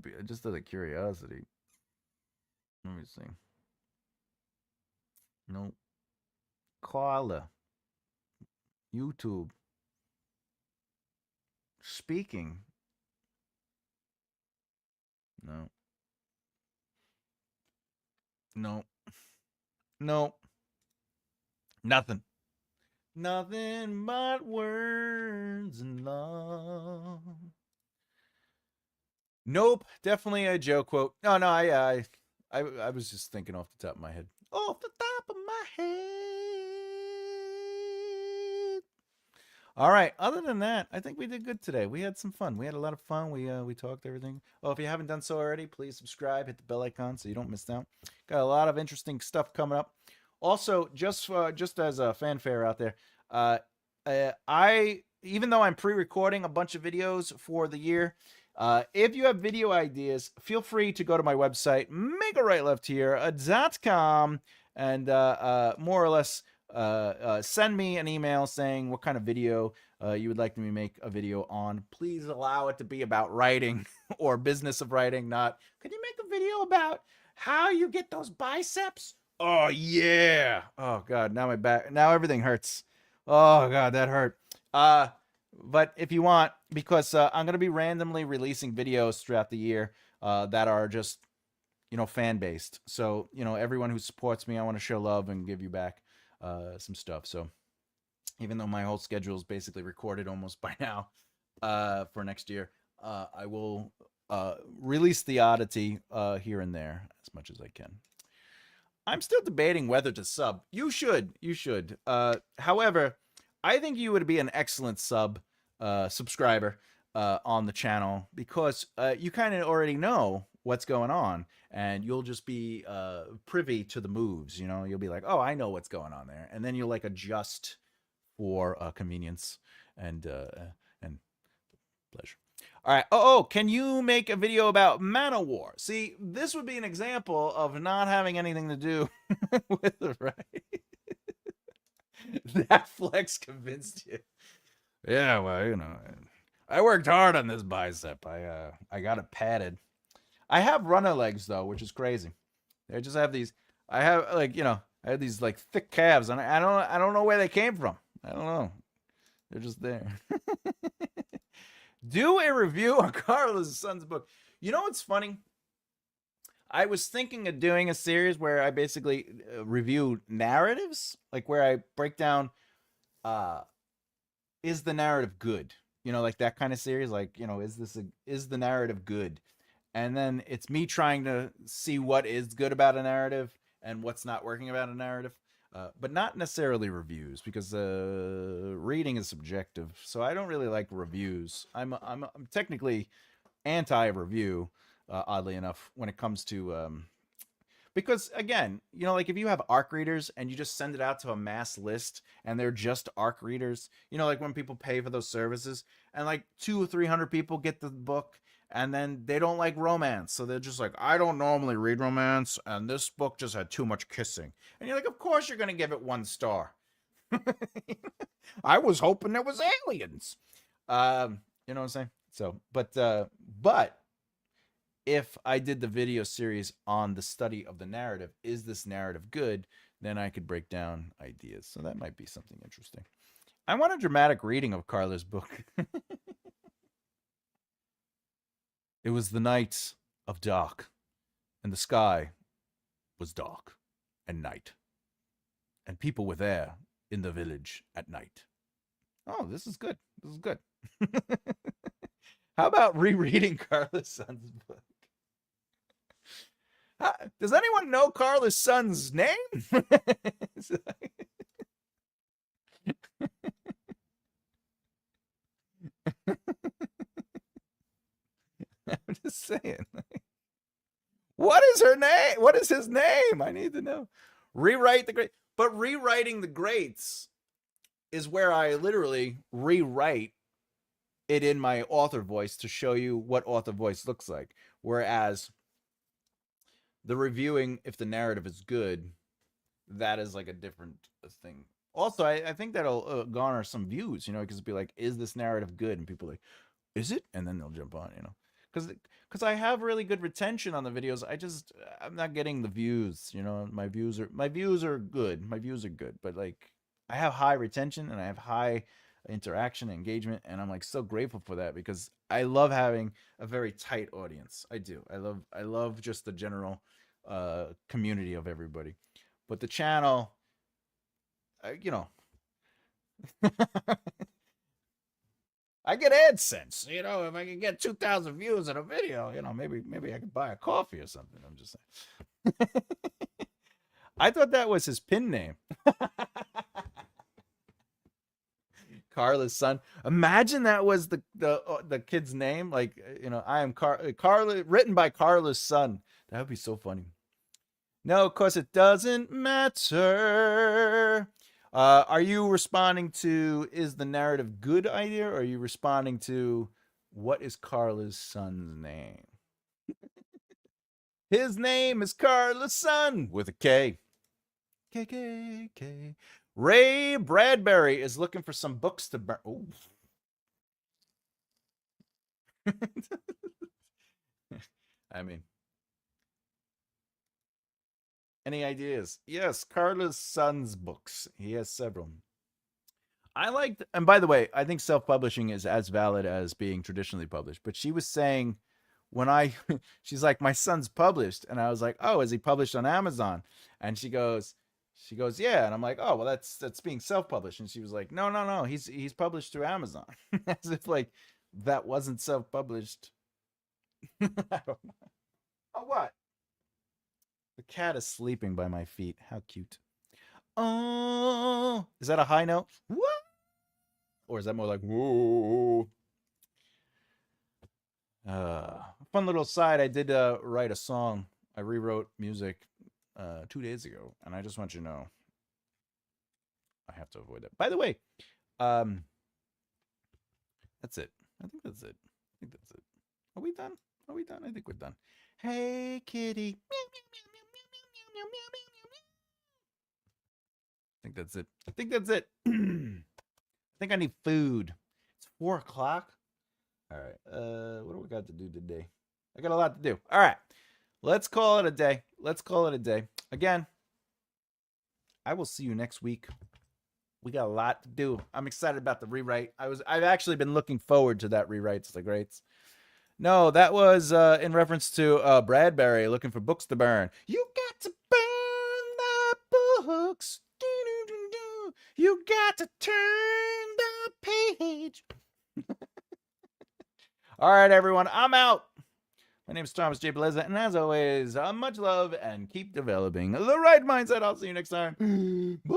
out of curiosity. Let me see. No. Carla. YouTube. Speaking. No. Nothing. Nothing but words and love. Nope, definitely a Joe quote. No, I was just thinking off the top of my head. Off the top of my head. All right. Other than that, I think we did good today. We had some fun. We had a lot of fun. We talked everything. Oh, if you haven't done so already, please subscribe. Hit the bell icon so you don't miss out. Got a lot of interesting stuff coming up. Also, just as a fanfare out there, I even though I'm pre-recording a bunch of videos for the year, if you have video ideas, feel free to go to my website, makearightleftheere.com, and more or less send me an email saying what kind of video you would like me to make a video on. Please allow it to be about writing or business of writing, not, could you make a video about how you get those biceps? Oh, yeah. Oh, God. Now my back, now everything hurts. Oh, God, that hurt. Uh, but if you want, because I'm going to be randomly releasing videos throughout the year that are just, fan based. So, everyone who supports me, I want to show love and give you back some stuff. So, even though my whole schedule is basically recorded almost by now for next year, I will release the oddity here and there as much as I can. I'm still debating whether to sub. You should. You should. However, I think you would be an excellent subscriber on the channel because you kind of already know what's going on and you'll just be privy to the moves. You'll be like, oh, I know what's going on there. And then you'll like adjust for convenience and pleasure. All right. Oh, can you make a video about Mana War? See, this would be an example of not having anything to do with the right. That flex convinced you. Yeah, well, I worked hard on this bicep. I got it padded. I have runner legs though, which is crazy. I just have these. I have I have these like thick calves, and I don't know where they came from. I don't know. They're just there. Do a review on Carlos' son's book. You know what's funny? I was thinking of doing a series where I basically review narratives, like where I break down, is the narrative good? Like that kind of series. Like, is the narrative good? And then it's me trying to see what is good about a narrative and what's not working about a narrative. But not necessarily reviews because reading is subjective. So I don't really like reviews. I'm technically anti-review, oddly enough, when it comes to because again, like if you have ARC readers and you just send it out to a mass list and they're just ARC readers, like when people pay for those services and like 200 or 300 people get the book and then they don't like romance. So they're just like, I don't normally read romance and this book just had too much kissing. And you're like, of course you're going to give it 1 star. I was hoping there was aliens. You know what I'm saying? So, but if I did the video series on the study of the narrative, is this narrative good? Then I could break down ideas. So that might be something interesting. I want a dramatic reading of Carla's book. It was the night of dark, and the sky was dark and night, and people were there in the village at night. Oh, this is good. This is good. How about rereading Carla's son's book? Does anyone know Carla's son's name? I'm just saying. What is her name? What is his name? I need to know. Rewrite the great. But rewriting the greats is where I literally rewrite it in my author voice to show you what author voice looks like. Whereas the reviewing, if the narrative is good, that is like a different thing. Also, I think that'll garner some views, because it'll be like, is this narrative good? And people are like, is it? And then they'll jump on, because I have really good retention on the videos. I'm not getting the views, my views are good. My views are good, but like I have high retention and I have high interaction and engagement, and I'm like so grateful for that because I love having a very tight audience. I do. I love just the general community of everybody. But the channel, I get AdSense. If I can get 2,000 views in a video, maybe I could buy a coffee or something. I'm just saying. I thought that was his pin name. Carla's son. Imagine that was the kid's name. Like, I am Carla, written by Carla's son. That would be so funny. No, of course it doesn't matter. Are you responding to, is the narrative good idea, or are you responding to, what is Carla's son's name? His name is Carla's son with a K. KKK. Ray Bradbury is looking for some books to burn. Oh. I mean, any ideas? Yes, Carla's son's books. He has several. I like, and by the way, I think self-publishing is as valid as being traditionally published. But she was saying when she's like, my son's published, and I was like, oh, is he published on Amazon? And she goes, yeah, and I'm like, oh, well, that's being self-published, and she was like, no, no, no, he's published through Amazon, as if like that wasn't self-published. I don't know. Oh, what? The cat is sleeping by my feet. How cute. Oh, is that a high note? What? Or is that more like whoa? Fun little side. I did write a song. I rewrote music 2 days ago, and I just want you to know I have to avoid that. By the way, that's it. I think that's it. Are we done? I think we're done. Hey, kitty. I think that's it. I think I need food. It's 4:00. All right. What do we got to do today? I got a lot to do. All right. Let's call it a day. Again, I will see you next week. We got a lot to do. I'm excited about the rewrite. I've actually been looking forward to that rewrite. It's the greats. No, that was in reference to Bradbury looking for books to burn. You got to burn the books. You got to turn the page. All right, everyone. I'm out. My name is Thomas J. Bellezza, and as always, much love and keep developing the right mindset. I'll see you next time. Bye.